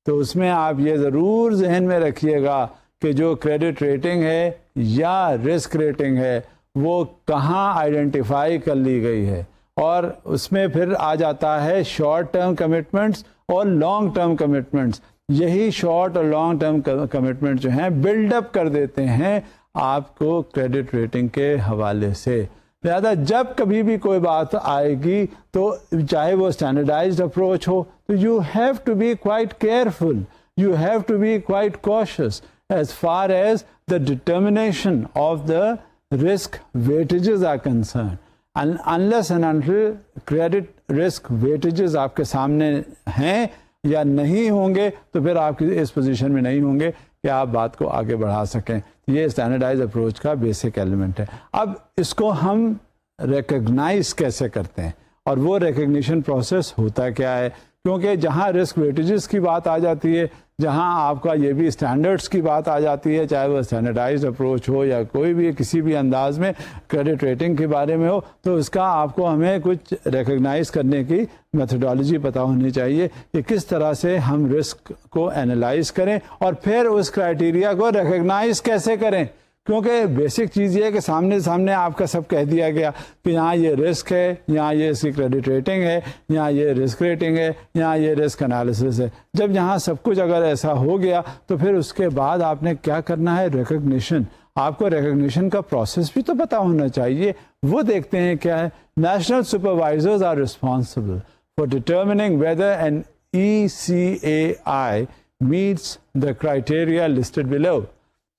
تو اس میں آپ یہ ضرور ذہن میں رکھیے گا کہ جو کریڈٹ ریٹنگ ہے یا رسک ریٹنگ ہے وہ کہاں آئیڈینٹیفائی کر لی گئی ہے, اور اس میں پھر آ جاتا ہے شارٹ ٹرم کمٹمنٹس اور لانگ ٹرم کمٹمنٹس. یہی شارٹ اور لانگ ٹرم کمٹمنٹ جو ہیں بلڈ اپ کر دیتے ہیں آپ کو کریڈٹ ریٹنگ کے حوالے سے. لہٰذا جب کبھی بھی کوئی بات آئے گی تو چاہے وہ اسٹینڈرڈائزڈ اپروچ ہو تو you have to be quite careful, you have to be quite cautious as far as the determination of the risk weightages are concerned. And unless and until credit risk weightages آپ کے سامنے ہیں یا نہیں ہوں گے تو پھر آپ اس پوزیشن میں نہیں ہوں گے کہ آپ بات کو آگے بڑھا سکیں. یہ اسٹینڈرڈائز اپروچ کا بیسک ایلیمنٹ ہے. اب اس کو ہم ریکگنائز کیسے کرتے ہیں اور وہ ریکگنیشن پروسیس ہوتا کیا ہے, کیونکہ جہاں رسک ویٹیجز کی بات آ جاتی ہے, جہاں آپ کا یہ بھی اسٹینڈرڈس کی بات آ جاتی ہے, چاہے وہ اسٹینڈرڈائزڈ اپروچ ہو یا کوئی بھی کسی بھی انداز میں کریڈٹ ریٹنگ کے بارے میں ہو, تو اس کا آپ کو ہمیں کچھ ریکگنائز کرنے کی میتھڈالوجی پتہ ہونی چاہیے کہ کس طرح سے ہم رسک کو اینالائز کریں اور پھر اس کرائٹیریا کو ریکگنائز کیسے کریں. کیونکہ بیسک چیز یہ ہے کہ سامنے آپ کا سب کہہ دیا گیا کہ یہاں یہ رسک ہے, یہاں یہ اس کی کریڈٹ ریٹنگ ہے, یہاں یہ رسک ریٹنگ ہے, یہاں یہ رسک انالیسس ہے. جب یہاں سب کچھ اگر ایسا ہو گیا تو پھر اس کے بعد آپ نے کیا کرنا ہے, ریکگنیشن. آپ کو ریکگنیشن کا پروسیس بھی تو پتہ ہونا چاہیے. وہ دیکھتے ہیں کیا ہے. National supervisors are responsible for determining whether an ECAI meets the criteria listed below.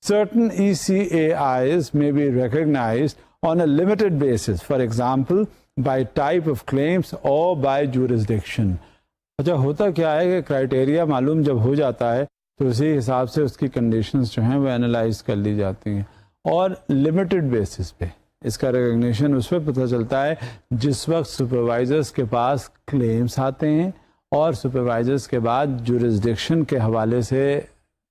Certain ECAIs may be recognized on a limited basis, for example, by type of claims or by jurisdiction. اچھا ہوتا کیا ہے کہ criteria معلوم جب ہو جاتا ہے تو اسی حساب سے اس کی کنڈیشنز جو ہیں وہ انالائز کر لی جاتی ہیں, اور لمیٹڈ بیسس پہ اس کا ریکگنیشن اس وقت پتہ چلتا ہے جس وقت سپروائزرز کے پاس کلیمز آتے ہیں اور سپروائزرز کے بعد جورسڈکشن کے حوالے سے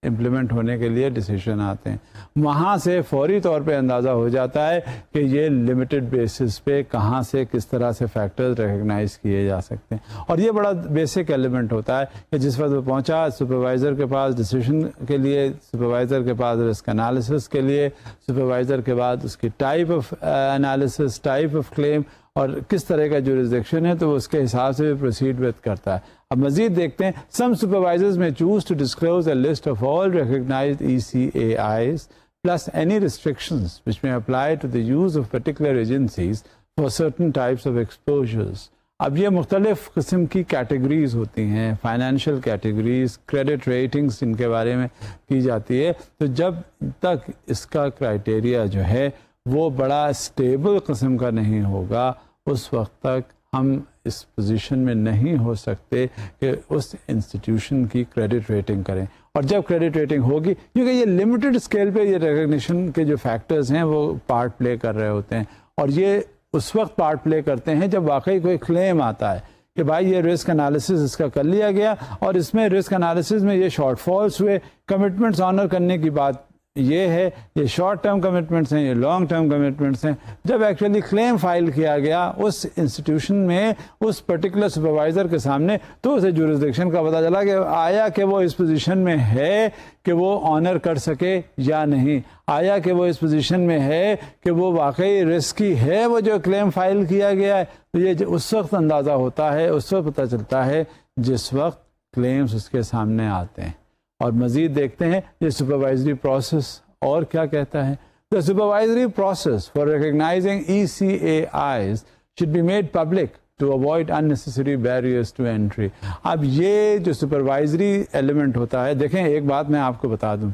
امپلیمنٹ ہونے کے لیے ڈیسیشن آتے ہیں. وہاں سے فوری طور پہ اندازہ ہو جاتا ہے کہ یہ لمیٹڈ بیسس پہ کہاں سے کس طرح سے فیکٹرز ریکگنائز کیے جا سکتے ہیں. اور یہ بڑا بیسک ایلیمنٹ ہوتا ہے کہ جس وقت وہ پہنچا سپروائزر کے پاس ڈیسیشن کے لیے, سپروائزر کے پاس رسک انالیسس کے لیے, سپروائزر کے بعد اس کی type of analysis, type of claim اور کس طرح کا جورسڈکشن ہے, تو اس کے حساب سے پروسیڈ وتھ کرتا ہے. اب مزید دیکھتے ہیں. Some supervisors may choose to disclose a list of all recognized ECAIs plus any restrictions which may apply to the use of particular agencies for certain types of exposures. اب یہ مختلف قسم کی کیٹیگریز ہوتی ہیں, فائنینشیل کیٹیگریز, کریڈٹ ریٹنگز ان کے بارے میں کی جاتی ہے. تو جب تک اس کا کرائٹیریا جو ہے وہ بڑا اسٹیبل قسم کا نہیں ہوگا, اس وقت تک ہم اس پوزیشن میں نہیں ہو سکتے کہ اس انسٹیٹیوشن کی کریڈٹ ریٹنگ کریں. اور جب کریڈٹ ریٹنگ ہوگی, کیونکہ یہ لمیٹڈ اسکیل پہ یہ ریکگنیشن کے جو فیکٹرز ہیں وہ پارٹ پلے کر رہے ہوتے ہیں, اور یہ اس وقت پارٹ پلے کرتے ہیں جب واقعی کوئی کلیم آتا ہے کہ بھائی یہ رسک انالیسس اس کا کر لیا گیا اور اس میں رسک انالیسس میں یہ شارٹ فالس ہوئے, کمٹمنٹس آنر کرنے کی بات یہ ہے, یہ شارٹ ٹرم کمٹمنٹس ہیں, یہ لانگ ٹرم کمٹمنٹس ہیں. جب ایکچولی کلیم فائل کیا گیا اس انسٹیٹیوشن میں اس پرٹیکولر سپروائزر کے سامنے, تو اسے جورسڈکشن کا پتہ چلا کہ آیا کہ وہ اس پوزیشن میں ہے کہ وہ آنر کر سکے یا نہیں, آیا کہ وہ اس پوزیشن میں ہے کہ وہ واقعی رسکی ہے وہ جو کلیم فائل کیا گیا ہے. تو یہ اس وقت اندازہ ہوتا ہے, اس وقت پتہ چلتا ہے جس وقت کلیمز اس کے سامنے آتے ہیں. اور مزید دیکھتے ہیں یہ سپروائزری پروسیس اور کیا کہتا ہے. The supervisory process for recognizing ECAIs should be made public to avoid unnecessary barriers to entry. اب یہ جو سپروائزری ایلیمنٹ ہوتا ہے, دیکھیں ایک بات میں آپ کو بتا دوں,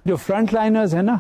جو فرنٹ لائنرز ہیں نا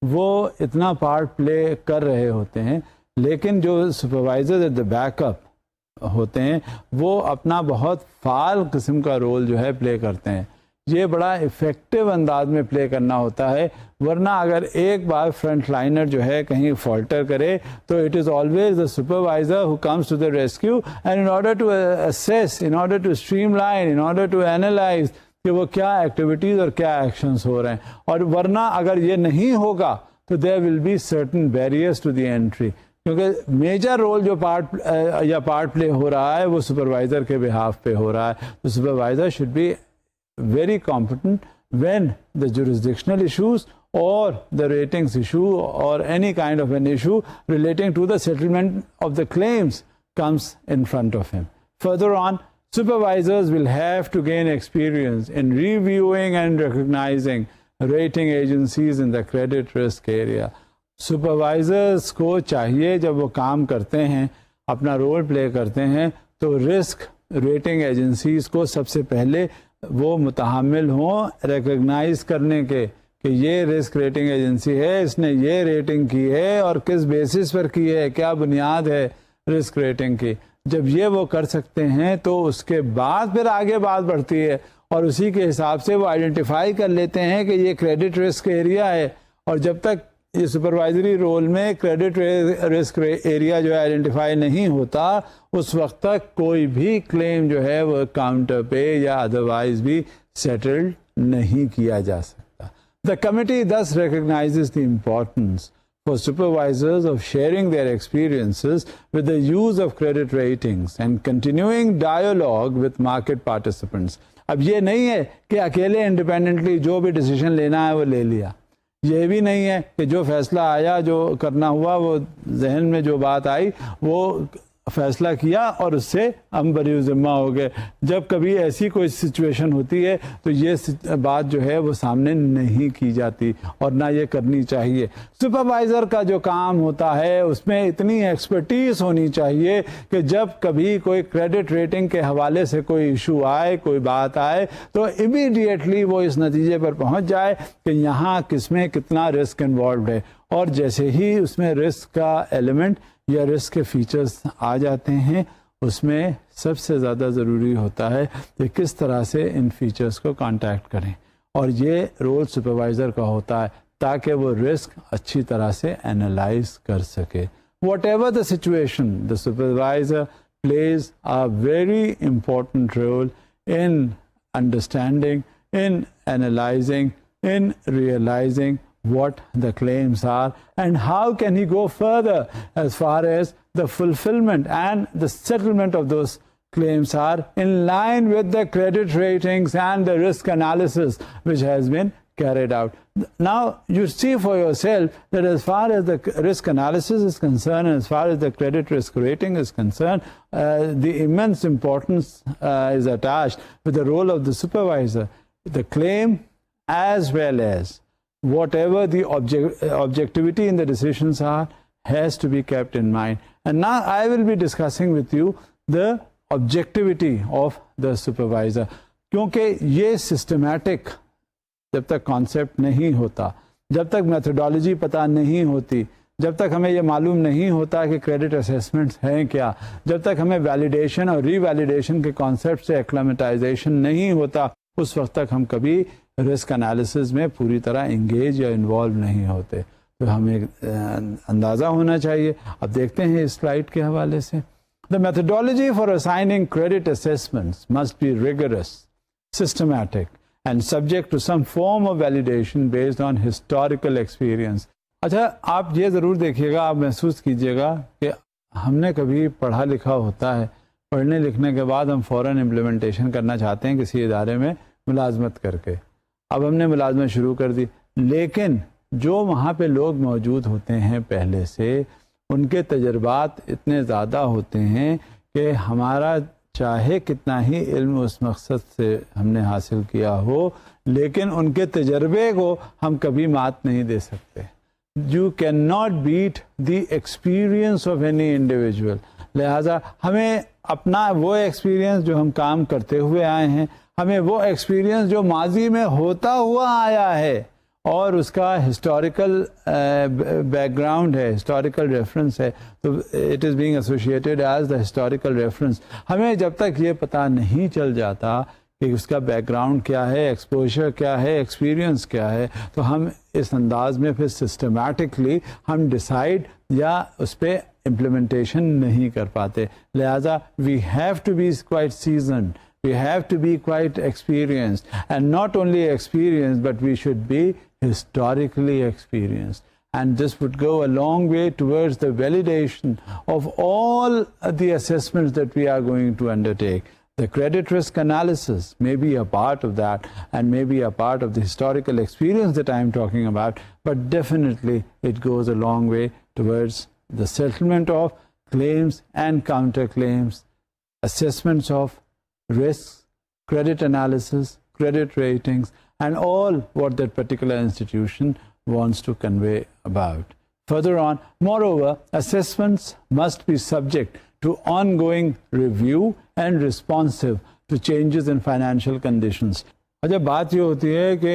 وہ اتنا پارٹ پلے کر رہے ہوتے ہیں, لیکن جو supervisor at the back up ہوتے ہیں وہ اپنا بہت فعال قسم کا رول جو ہے پلے کرتے ہیں. یہ بڑا افیکٹو انداز میں پلے کرنا ہوتا ہے, ورنہ اگر ایک بار فرنٹ لائنر جو ہے کہیں فالٹر کرے تو it is always the supervisor who comes to the rescue, and in order to assess, in order to streamline, in order to analyze کہ وہ کیا ایکٹیویٹیز اور کیا ایکشنز ہو رہے ہیں. اور ورنہ اگر یہ نہیں ہوگا تو there will be certain barriers to the entry, کیونکہ میجر رول جو پارٹ پلے ہو رہا ہے وہ سپروائزر کے بہاف پہ ہو رہا ہے. تو supervisor should be very competent when the jurisdictional issues or the ratings issue or any kind of an issue relating to the settlement of the claims comes in front of him. Further on, supervisors will have to gain experience in reviewing and recognizing rating agencies in the credit risk area. Supervisors کو چاہیے جب وہ کام کرتے ہیں, اپنا role play کرتے ہیں, تو رسک ریٹنگ ایجنسیز کو سب سے پہلے وہ متحمل ہوں ریکگنائز کرنے کے کہ یہ رسک ریٹنگ ایجنسی ہے, اس نے یہ ریٹنگ کی ہے اور کس بیسس پر کی ہے, کیا بنیاد ہے رسک ریٹنگ کی. جب یہ وہ کر سکتے ہیں تو اس کے بعد پھر آگے بات بڑھتی ہے, اور اسی کے حساب سے وہ آئیڈینٹیفائی کر لیتے ہیں کہ یہ کریڈٹ رسک ایریا ہے, اور جب تک یہ سپروائزری رول میں کریڈٹ رسک ایریا جو ہے آئیڈینٹیفائی نہیں ہوتا اس وقت تک کوئی بھی کلیم جو ہے وہ کاؤنٹر پہ یا ادروائز بھی سیٹلڈ نہیں کیا جا سکتا. The committee thus recognizes the importance for supervisors of sharing their experiences with the use of credit ratings and continuing dialogue with market participants. اب یہ نہیں ہے کہ اکیلے انڈیپینڈنٹلی جو بھی ڈیسیژن لینا ہے وہ لے لیا. یہ بھی نہیں ہے کہ جو فیصلہ آیا جو کرنا ہوا وہ ذہن میں جو بات آئی وہ فیصلہ کیا اور اس سے ہم بری ذمہ ہو گئے. جب کبھی ایسی کوئی سچویشن ہوتی ہے تو یہ بات جو ہے وہ سامنے نہیں کی جاتی اور نہ یہ کرنی چاہیے. سپروائزر کا جو کام ہوتا ہے اس میں اتنی ایکسپرٹیز ہونی چاہیے کہ جب کبھی کوئی کریڈٹ ریٹنگ کے حوالے سے کوئی ایشو آئے کوئی بات آئے تو امیڈیٹلی وہ اس نتیجے پر پہنچ جائے کہ یہاں کس میں کتنا رسک انوالوڈ ہے. اور جیسے ہی اس میں رسک کا ایلیمنٹ یا رسک کے فیچرز آ جاتے ہیں اس میں سب سے زیادہ ضروری ہوتا ہے کہ کس طرح سے ان فیچرز کو کانٹیکٹ کریں. اور یہ رول سپروائزر کا ہوتا ہے تاکہ وہ رسک اچھی طرح سے اینالائز کر سکے. Whatever the situation the supervisor plays a very important role in understanding, in analyzing, in realizing what the claims are and how can he go further as far as the fulfillment and the settlement of those claims are in line with the credit ratings and the risk analysis which has been carried out. Now you see for yourself that as far as the risk analysis is concerned and as far as the credit risk rating is concerned, the immense importance is attached with the role of the supervisor. The claim as well as whatever the objectivity in the decisions are has to be kept in mind. And now I will be discussing with you the objectivity of the supervisor. کیونکہ یہ systematic جب تک concept نہیں ہوتا, جب تک methodology پتہ نہیں ہوتی, جب تک ہمیں یہ معلوم نہیں ہوتا کہ کریڈٹ اسیسمنٹس ہیں کیا, جب تک ہمیں ویلیڈیشن اور ری ویلیڈیشن کے کانسیپٹ سے ایکلمیٹائزیشن نہیں ہوتا, اس وقت تک ہم کبھی رسک انالیسز میں پوری طرح انگیج یا انوالو نہیں ہوتے. تو ہمیں اندازہ ہونا چاہیے. اب دیکھتے ہیں اس سلائڈ کے حوالے سے. The methodology for assigning credit assessments must be rigorous, systematic, and subject to some form of validation based on historical experience. اچھا, آپ یہ ضرور دیکھیے گا, آپ محسوس کیجیے گا کہ ہم نے کبھی پڑھا لکھا ہوتا ہے, پڑھنے لکھنے کے بعد ہم فوراً امپلیمنٹیشن کرنا چاہتے ہیں کسی ادارے میں ملازمت کر کے. اب ہم نے ملازمت شروع کر دی, لیکن جو وہاں پہ لوگ موجود ہوتے ہیں پہلے سے, ان کے تجربات اتنے زیادہ ہوتے ہیں کہ ہمارا چاہے کتنا ہی علم اس مقصد سے ہم نے حاصل کیا ہو, لیکن ان کے تجربے کو ہم کبھی مات نہیں دے سکتے. You cannot beat the experience of any individual. لہٰذا ہمیں اپنا وہ ایکسپیرینس جو ہم کام کرتے ہوئے آئے ہیں, ہمیں وہ ایکسپیرینس جو ماضی میں ہوتا ہوا آیا ہے اور اس کا ہسٹوریکل بیک گراؤنڈ ہے, ہسٹوریکل ریفرنس ہے, تو it is being associated as the historical reference. ہمیں جب تک یہ پتہ نہیں چل جاتا کہ اس کا بیک گراؤنڈ کیا ہے, ایکسپوجر کیا ہے, ایکسپیرینس کیا ہے, تو ہم اس انداز میں پھر سسٹمیٹکلی ہم ڈیسائیڈ یا اس پہ امپلیمنٹیشن نہیں کر پاتے. لہٰذا we have to be quite seasoned, we have to be quite experienced, and not only experienced but we should be historically experienced, and this would go a long way towards the validation of all the assessments that we are going to undertake. The credit risk analysis may be a part of that and may be a part of the historical experience that I am talking about, but definitely it goes a long way towards the settlement of claims and counterclaims, assessments of risks, credit analysis, credit ratings, and all what that particular institution wants to convey about. Further on, moreover, assessments must be subject to ongoing review and responsive to changes in financial conditions. اچھا, بات یہ ہوتی ہے کہ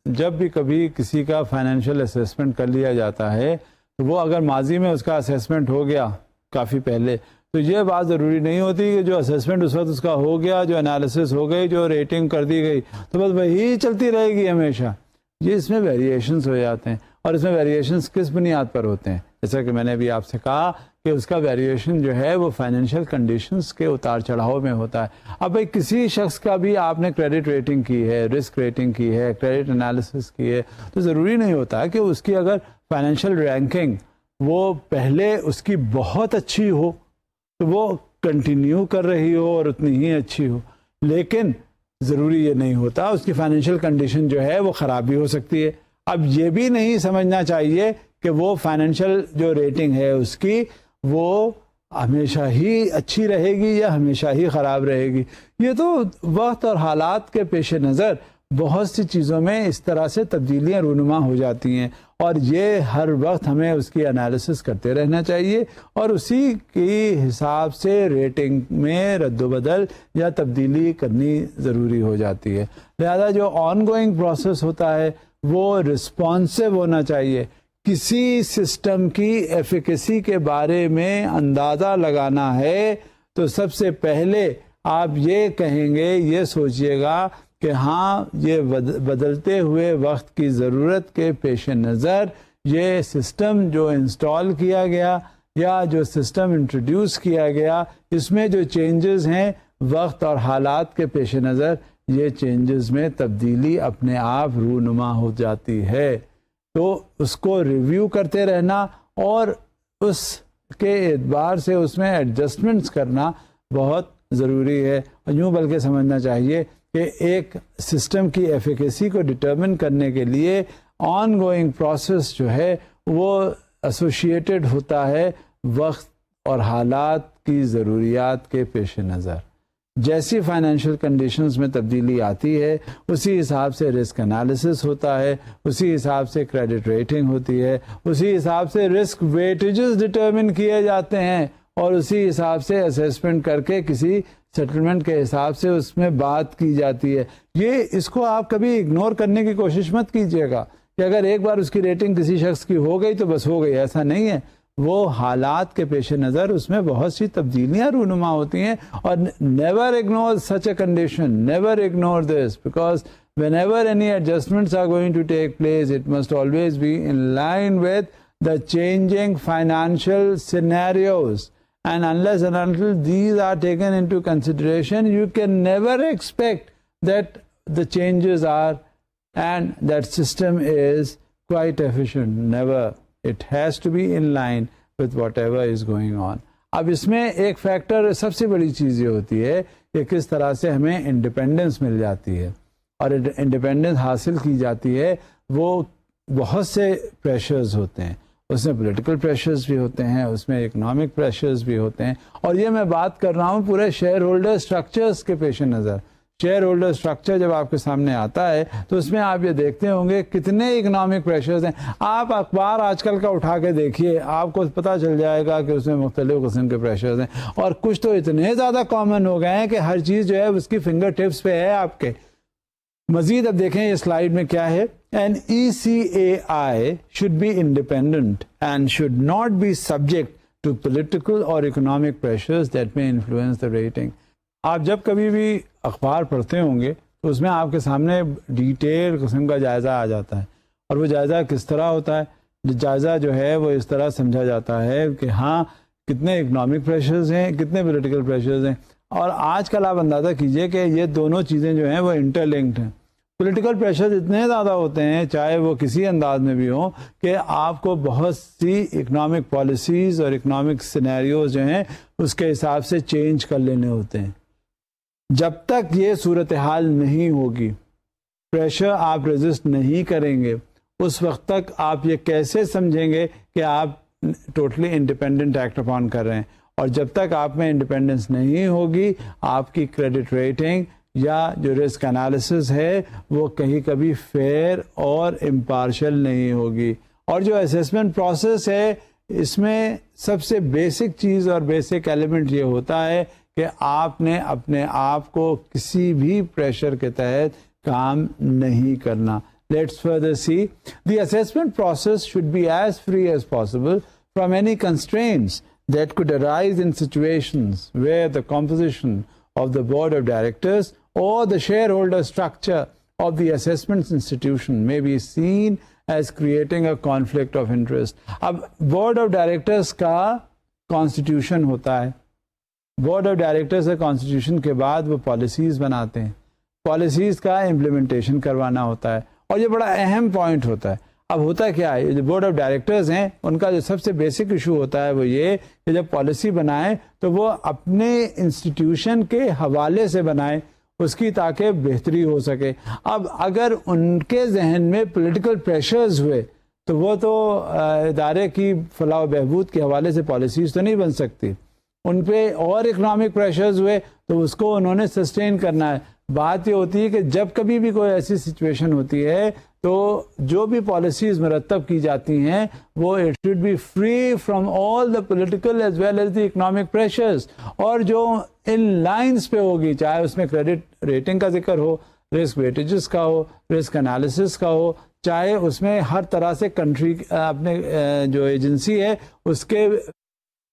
جب بھی کبھی کسی کا فائنینشیل اسیسمنٹ کر لیا جاتا ہے تو وہ اگر ماضی میں اس کا اسیسمنٹ ہو گیا کافی پہلے, تو یہ بات ضروری نہیں ہوتی کہ جو اسیسمنٹ اس وقت اس کا ہو گیا, جو انالیسس ہو گئی, جو ریٹنگ کر دی گئی, تو بس وہی چلتی رہے گی ہمیشہ. یہ اس میں ویریشنز ہو جاتے ہیں, اور اس میں ویریشنز کس بنیاد پر ہوتے ہیں؟ جیسا کہ میں نے ابھی آپ سے کہا کہ اس کا ویریشن جو ہے وہ فائنینشیل کنڈیشنز کے اتار چڑھاؤ میں ہوتا ہے. اب بھائی کسی شخص کا بھی آپ نے کریڈٹ ریٹنگ کی ہے, رسک ریٹنگ کی ہے, کریڈٹ انالیسس کی ہے, تو ضروری نہیں ہوتا کہ اس کی اگر فائنینشیل رینکنگ وہ پہلے اس کی بہت اچھی ہو تو وہ کنٹینیو کر رہی ہو اور اتنی ہی اچھی ہو, لیکن ضروری یہ نہیں ہوتا. اس کی فائنینشیل کنڈیشن جو ہے وہ خراب بھی ہو سکتی ہے. اب یہ بھی نہیں سمجھنا چاہیے کہ وہ فائنینشیل جو ریٹنگ ہے اس کی وہ ہمیشہ ہی اچھی رہے گی یا ہمیشہ ہی خراب رہے گی. یہ تو وقت اور حالات کے پیش نظر بہت سی چیزوں میں اس طرح سے تبدیلیاں رونما ہو جاتی ہیں, اور یہ ہر وقت ہمیں اس کی انالیسس کرتے رہنا چاہیے اور اسی کے حساب سے ریٹنگ میں رد و بدل یا تبدیلی کرنی ضروری ہو جاتی ہے. لہذا جو آن گوئنگ پروسیس ہوتا ہے وہ رسپانسو ہونا چاہیے. کسی سسٹم کی ایفیکیسی کے بارے میں اندازہ لگانا ہے تو سب سے پہلے آپ یہ کہیں گے, یہ سوچئے گا کہ ہاں یہ بدلتے ہوئے وقت کی ضرورت کے پیش نظر یہ سسٹم جو انسٹال کیا گیا یا جو سسٹم انٹروڈیوس کیا گیا اس میں جو چینجز ہیں وقت اور حالات کے پیش نظر یہ چینجز میں تبدیلی اپنے آپ رونما ہو جاتی ہے. تو اس کو ریویو کرتے رہنا اور اس کے اعتبار سے اس میں ایڈجسٹمنٹس کرنا بہت ضروری ہے. یوں بلکہ سمجھنا چاہیے کہ ایک سسٹم کی ایفیکیسی کو ڈٹرمن کرنے کے لیے آن گوئنگ پروسیس جو ہے وہ ایسوشیٹڈ ہوتا ہے وقت اور حالات کی ضروریات کے پیش نظر. جیسی فائنینشیل کنڈیشنز میں تبدیلی آتی ہے اسی حساب سے رسک انالیسس ہوتا ہے, اسی حساب سے کریڈٹ ریٹنگ ہوتی ہے, اسی حساب سے رسک ویٹیجز ڈٹرمن کیے جاتے ہیں اور اسی حساب سے اسیسمنٹ کر کے کسی سیٹلمنٹ کے حساب سے اس میں بات کی جاتی ہے. یہ اس کو آپ کبھی اگنور کرنے کی کوشش مت کیجیے گا کہ اگر ایک بار اس کی ریٹنگ کسی شخص کی ہو گئی تو بس ہو گئی, ایسا نہیں ہے. وہ حالات کے پیش نظر اس میں بہت سی تبدیلیاں رونما ہوتی ہیں اور never ignore such a condition, never ignore this, because whenever any adjustments are going to take place it must always be in line with the changing financial scenarios, and unless and until these are taken into consideration you can never expect that the changes are and that system is quite efficient. Never. It has to be in line with whatever is going on. اب اس میں ایک factor سب سے بڑی چیز یہ ہوتی ہے کہ کس طرح سے ہمیں انڈیپینڈنس مل جاتی ہے, اور انڈیپینڈنس حاصل کی جاتی ہے وہ بہت سے پریشرز ہوتے ہیں. اس میں پولیٹیکل پریشرز بھی ہوتے ہیں, اس میں اکنامک پریشرز بھی ہوتے ہیں, اور یہ میں بات کر رہا ہوں پورے شیئر ہولڈر اسٹرکچرز کے پیش نظر. شیئر ہولڈر اسٹرکچر جب آپ کے سامنے آتا ہے تو اس میں آپ یہ دیکھتے ہوں گے کتنے اکنامک پریشرز ہیں. آپ اخبار آج کل کا اٹھا کے دیکھیے, آپ کو پتہ چل جائے گا کہ اس میں مختلف قسم کے پریشرز ہیں, اور کچھ تو اتنے زیادہ کامن ہو گئے ہیں کہ ہر چیز جو ہے اس کی فنگر ٹپس پہ ہے آپ کے. مزید اب دیکھیں یہ سلائیڈ میں کیا ہے. An ECAI should be independent and should not be subject to political or economic pressures that may influence the rating. آپ جب کبھی بھی اخبار پڑھتے ہوں گے تو اس میں آپ کے سامنے ڈیٹیل قسم کا جائزہ آ جاتا ہے, اور وہ جائزہ کس طرح ہوتا ہے؟ جائزہ جو ہے وہ اس طرح سمجھا جاتا ہے کہ ہاں کتنے اکنامک پریشرز ہیں, کتنے پولیٹیکل پریشرز ہیں, اور آج کل آپ اندازہ کیجئے کہ یہ دونوں چیزیں جو ہیں وہ انٹر لنکڈ ہیں. پولیٹیکل پریشرز اتنے زیادہ ہوتے ہیں چاہے وہ کسی انداز میں بھی ہوں کہ آپ کو بہت سی اکنامک پالیسیز اور اکنامک سینیریوز جو ہیں اس کے حساب سے چینج کر لینے ہوتے ہیں. جب تک یہ صورتحال نہیں ہوگی, پریشر آپ ریزسٹ نہیں کریں گے, اس وقت تک آپ یہ کیسے سمجھیں گے کہ آپ ٹوٹلی انڈیپینڈنٹ ایکٹ اپون کر رہے ہیں؟ اور جب تک آپ میں انڈیپینڈنس نہیں ہوگی آپ کی کریڈٹ ریٹنگ یا جو رسک انالیسس ہے وہ کہیں کبھی فیئر اور امپارشل نہیں ہوگی. اور جو اسیسمنٹ پروسیس ہے اس میں سب سے بیسک چیز اور بیسک ایلیمنٹ یہ ہوتا ہے کہ آپ نے اپنے آپ کو کسی بھی پریشر کے تحت کام نہیں کرنا. Let's further see. The assessment process should be as free as possible from any constraints that could arise in situations where the composition of the board of directors or the shareholder structure of the assessments institution may be seen as creating a conflict of interest. اب board of directors کا constitution ہوتا ہے, board of directors کا constitution کے بعد وہ policies بناتے ہیں, پالیسیز کا امپلیمنٹیشن کروانا ہوتا ہے, اور یہ بڑا اہم پوائنٹ ہوتا ہے. اب ہوتا کیا ہے, جو بورڈ آف ڈائریکٹرز ہیں ان کا جو سب سے بیسک ایشو ہوتا ہے وہ یہ کہ جب پالیسی بنائیں تو وہ اپنے انسٹیٹیوشن کے حوالے سے بنائیں, اس کی تاکہ بہتری ہو سکے. اب اگر ان کے ذہن میں پولیٹیکل پریشرز ہوئے تو وہ تو ادارے کی فلاح و بہبود کے حوالے سے پالیسیز تو نہیں بن سکتی. ان پہ اور اکنامک پریشرز ہوئے تو اس کو انہوں نے سسٹین کرنا ہے. بات یہ ہوتی ہے کہ جب کبھی بھی کوئی ایسی سچویشن ہوتی ہے تو جو بھی پالیسیز مرتب کی جاتی ہیں وہ it should be free from all the political as well as the economic pressures, اور جو ان لائنز پہ ہوگی, چاہے اس میں کریڈٹ ریٹنگ کا ذکر ہو, رسک ویٹیجز کا ہو, رسک انالیسس کا ہو, چاہے اس میں ہر طرح سے کنٹری اپنے جو ایجنسی ہے اس کے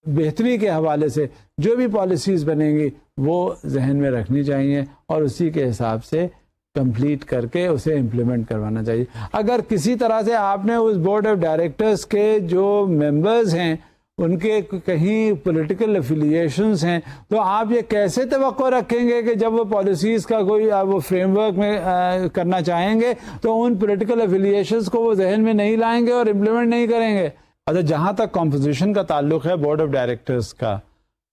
بہتری کے حوالے سے جو بھی پالیسیز بنیں گی وہ ذہن میں رکھنی چاہیے اور اسی کے حساب سے کمپلیٹ کر کے اسے امپلیمنٹ کروانا چاہیے. اگر کسی طرح سے آپ نے اس بورڈ آف ڈائریکٹرز کے جو ممبرز ہیں ان کے کہیں پولیٹیکل افیلیشنز ہیں تو آپ یہ کیسے توقع رکھیں گے کہ جب وہ پالیسیز کا کوئی وہ فریم ورک میں کرنا چاہیں گے تو ان پولیٹیکل افیلیشنز کو وہ ذہن میں نہیں لائیں گے اور امپلیمنٹ نہیں کریں گے. اچھا, جہاں تک کمپوزیشن کا تعلق ہے بورڈ آف ڈائریکٹرز کا,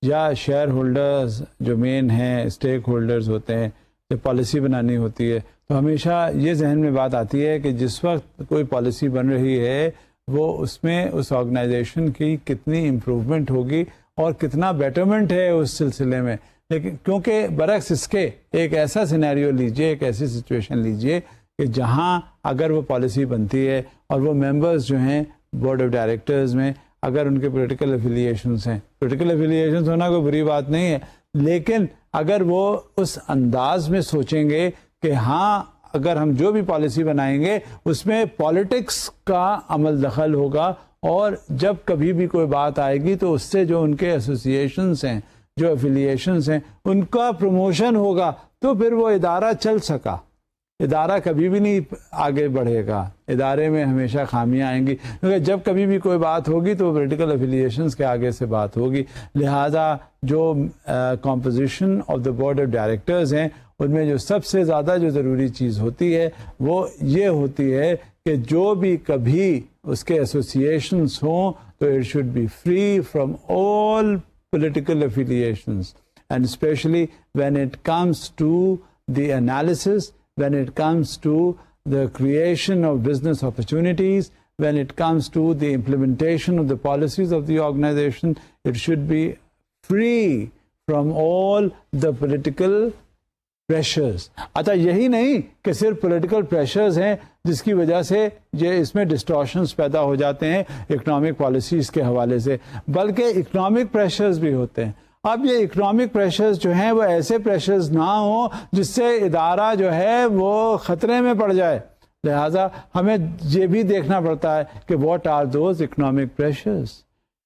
یا شیئر ہولڈرز جو مین ہیں, اسٹیک ہولڈرز ہوتے ہیں, جب پالیسی بنانی ہوتی ہے تو ہمیشہ یہ ذہن میں بات آتی ہے کہ جس وقت کوئی پالیسی بن رہی ہے وہ اس میں اس آرگنائزیشن کی کتنی امپروومنٹ ہوگی اور کتنا بیٹرمنٹ ہے اس سلسلے میں. لیکن کیونکہ برعکس اس کے ایک ایسا سینیریو لیجئے, ایک ایسی سچویشن لیجئے کہ جہاں اگر وہ پالیسی بنتی ہے اور وہ ممبرز جو ہیں بورڈ آف ڈائریکٹرز میں اگر ان کے پولیٹیکل افیلیشنز ہیں, پولیٹیکل افیلیشنز ہونا کوئی بری بات نہیں ہے, لیکن اگر وہ اس انداز میں سوچیں گے کہ ہاں اگر ہم جو بھی پالیسی بنائیں گے اس میں پالیٹکس کا عمل دخل ہوگا, اور جب کبھی بھی کوئی بات آئے گی تو اس سے جو ان کے ایسوسیشنز ہیں, جو افیلیشنز ہیں, ان کا پروموشن ہوگا, تو پھر وہ ادارہ چل سکا. ادارہ کبھی بھی نہیں آگے بڑھے گا, ادارے میں ہمیشہ خامیاں آئیں گی, کیونکہ جب کبھی بھی کوئی بات ہوگی تو پولیٹیکل افیلیشنز کے آگے سے بات ہوگی. لہذا جو composition of the board of directors ہیں ان میں جو سب سے زیادہ جو ضروری چیز ہوتی ہے وہ یہ ہوتی ہے کہ جو بھی کبھی اس کے ایسوسیشنز ہوں تو it should be free from all political affiliations, and especially when it comes to the analysis, when it comes to the creation of business opportunities, when it comes to the implementation of the policies of the organization, it should be free from all the political pressures. اچھا, یہی نہیں کہ صرف political pressures ہیں جس کی وجہ سے یہ اس میں ڈسٹورشنز پیدا ہو جاتے ہیں اکنامک پالیسیز کے حوالے سے, بلکہ اکنامک پریشرز بھی ہوتے ہیں. اب یہ اکنامک پریشرز جو ہیں وہ ایسے پریشرز نہ ہوں جس سے ادارہ جو ہے وہ خطرے میں پڑ جائے. لہٰذا ہمیں یہ بھی دیکھنا پڑتا ہے کہ what are those economic pressures.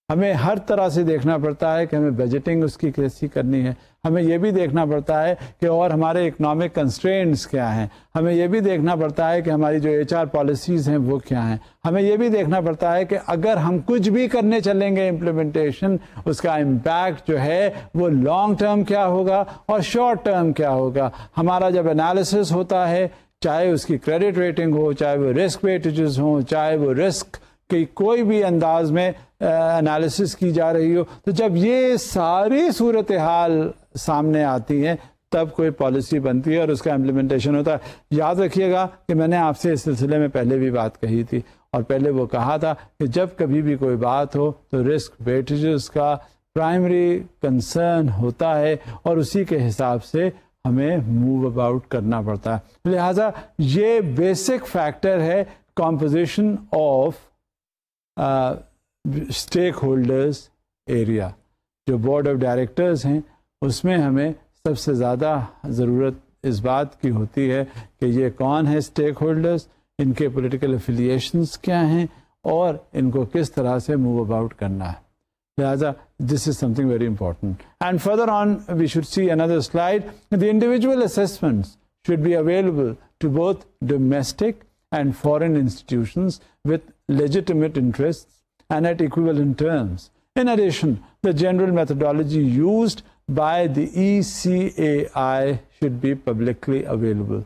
ہمیں ہر طرح سے دیکھنا پڑتا ہے کہ ہمیں بجٹنگ اس کی کیسی کرنی ہے, ہمیں یہ بھی دیکھنا پڑتا ہے کہ اور ہمارے اکنامک کنسٹرینٹس کیا ہیں, ہمیں یہ بھی دیکھنا پڑتا ہے کہ ہماری جو HR پالیسیز ہیں وہ کیا ہیں, ہمیں یہ بھی دیکھنا پڑتا ہے کہ اگر ہم کچھ بھی کرنے چلیں گے امپلیمنٹیشن, اس کا امپیکٹ جو ہے وہ لانگ ٹرم کیا ہوگا اور شارٹ ٹرم کیا ہوگا. ہمارا جب انالیسس ہوتا ہے, چاہے اس کی کریڈٹ ریٹنگ ہو, چاہے وہ رسک ویٹیجز ہوں, چاہے وہ رسک کی کوئی بھی انداز میں انالیسس کی جا رہی ہو, تو جب یہ ساری صورتحال سامنے آتی ہیں تب کوئی پالیسی بنتی ہے اور اس کا امپلیمنٹیشن ہوتا ہے. یاد رکھیے گا کہ میں نے آپ سے اس سلسلے میں پہلے بھی بات کہی تھی, اور پہلے وہ کہا تھا کہ جب کبھی بھی کوئی بات ہو تو رسک ویٹیجز کا پرائمری کنسرن ہوتا ہے اور اسی کے حساب سے ہمیں موو اباؤٹ کرنا پڑتا ہے. لہذا یہ بیسک فیکٹر ہے composition of stake holders area. جو بورڈ آف ڈائریکٹرز ہیں اس میں ہمیں سب سے زیادہ ضرورت اس بات کی ہوتی ہے کہ یہ کون ہے اسٹیک ہولڈرز, ان کے پولیٹیکل افیلیشنز کیا ہیں اور ان کو کس طرح سے موو اباؤٹ کرنا ہے. لہذا this is something very important. And further on we should see another slide. The individual assessments should be available to both domestic and foreign institutions with legitimate interests and at equivalent terms. In addition, the general methodology used by the ECAI should be publicly available.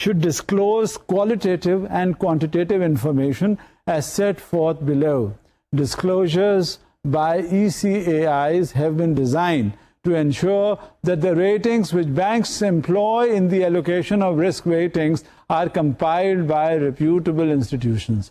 should disclose qualitative and quantitative information as set forth below. Disclosures by ECAIs have been designed to ensure that the ratings which banks employ in the allocation of risk weightings are compiled by reputable institutions.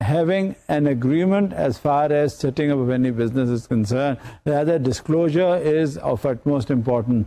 having an agreement as far as setting up of any business is concerned. Rather, disclosure is of utmost importance.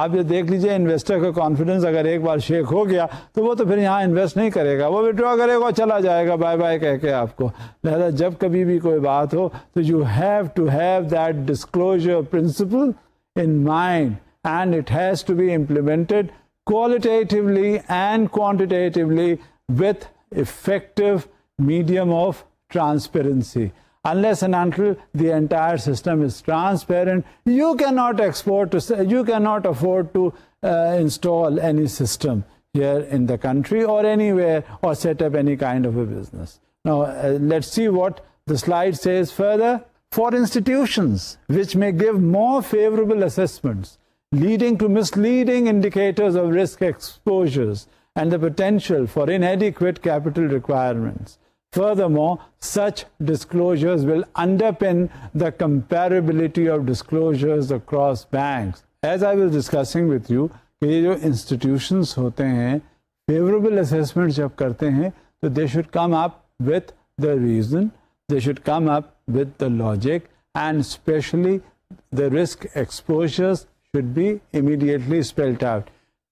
آپ یہ دیکھ لیجئے investor کا confidence اگر ایک بار shake ہو گیا تو وہ تو پھر یہاں انویسٹ نہیں کرے گا, وہ وڈرا کرے گا, چلا جائے گا بائے بائے کہہ کے آپ کو. لہذا جب کبھی بھی کوئی بات ہو تو you have to have that disclosure principle in mind, and it has to be implemented qualitatively and quantitatively with effective medium of transparency. Unless and until the entire system is transparent, you cannot afford to install any system here in the country or anywhere, or set up any kind of a business. Now, let's see what the slide says further. For institutions which may give more favorable assessments, leading to misleading indicators of risk exposures and the potential for inadequate capital requirements. Furthermore, such disclosures will underpin the comparability of disclosures across banks. As I was discussing with you, کہ یہ جو institutions ہوتے ہیں favorable assessment جب کرتے ہیں تو they should come up with the reason, they should come up with the logic, and especially the risk exposures should be immediately spelled out.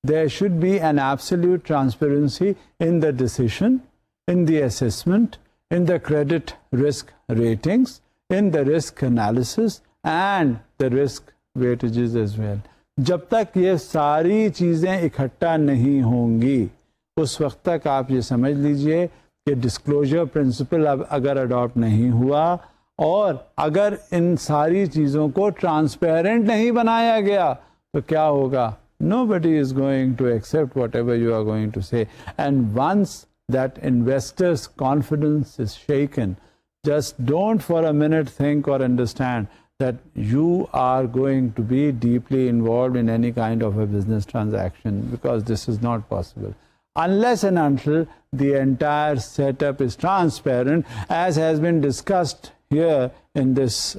There should be an absolute transparency in the decision, in the assessment, in the credit risk ratings, in the risk analysis and the risk weightages as well. جب تک یہ ساری چیزیں اکٹھا نہیں ہوں گی اس وقت تک آپ یہ سمجھ لیجئے کہ ڈسکلوجر پرنسپل اب اگر اڈاپٹ نہیں ہوا اور اگر ان ساری چیزوں کو ٹرانسپیرنٹ نہیں بنایا گیا تو کیا ہوگا؟ Nobody is going to accept whatever you are going to say. And once that investors' confidence is shaken, just don't for a minute think or understand that you are going to be deeply involved in any kind of a business transaction, because this is not possible. Unless and until the entire setup is transparent, as has been discussed here in this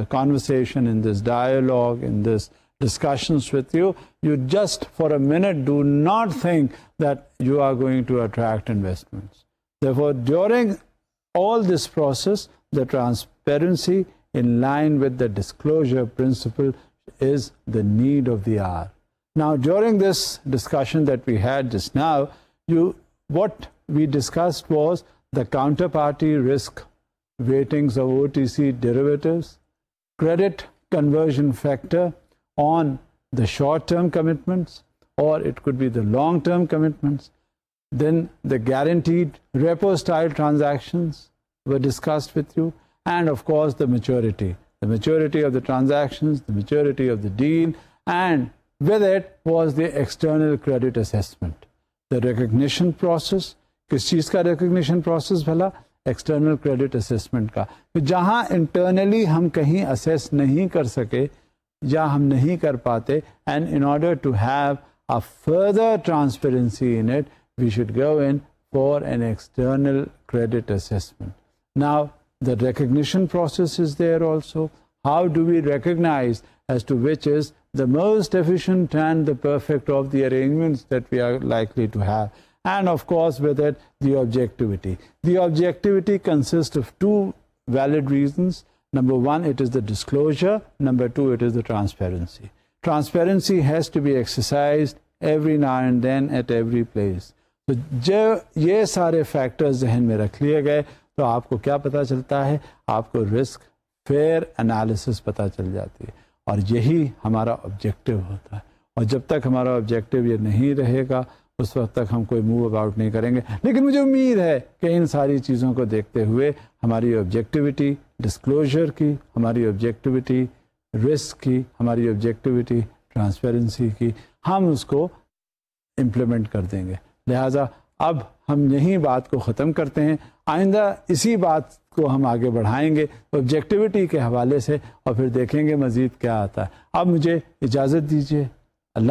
conversation, in this dialogue, in this discussions with you, you just for a minute do not think that you are going to attract investments. Therefore, during all this process, the transparency in line with the disclosure principle is the need of the hour. Now, during this discussion that we had just now, what we discussed was the counterparty risk weightings of OTC derivatives, credit conversion factor on the short-term commitments, or it could be the long-term commitments. Then the guaranteed repo-style transactions were discussed with you, and of course the maturity of the transactions, the maturity of the deal, and with it was the external credit assessment. The recognition process, کس چیز کا recognition process بھلا؟ External credit assessment کا. جہاں internally ہم کہیں assess نہیں کر سکے یا ہم نہیں کر پاتے, and in order to have a further transparency in it, we should go in for an external credit assessment. Now, the recognition process is there also. How do we recognize as to which is the most efficient and the perfect of the arrangements that we are likely to have? And of course, with it, the objectivity. The objectivity consists of two valid reasons. Number one, it is the disclosure. Number two, it is the transparency. Transparency has to be exercised every now and then at every place. تو جب یہ سارے factors ذہن میں رکھ لیے گئے تو آپ کو کیا پتہ چلتا ہے؟ آپ کو رسک فیئر انالیسس پتہ چل جاتی ہے, اور یہی ہمارا آبجیکٹیو ہوتا ہے. اور جب تک ہمارا آبجیکٹیو یہ نہیں رہے گا اس وقت تک ہم کوئی موو اباؤٹ نہیں کریں گے. لیکن مجھے امید ہے کہ ان ساری چیزوں کو دیکھتے ہوئے ہماری آبجیکٹیوٹی ڈسکلوجر کی, ہماری آبجیکٹیوٹی رسک کی, ہماری آبجیکٹیوٹی ٹرانسپیرنسی کی, ہم اس کو امپلیمنٹ کر دیں گے. لہٰذا اب ہم یہی بات کو ختم کرتے ہیں. آئندہ اسی بات کو ہم آگے بڑھائیں گے آبجیکٹیوٹی کے حوالے سے, اور پھر دیکھیں گے مزید کیا آتا ہے. اب مجھے اجازت دیجیے.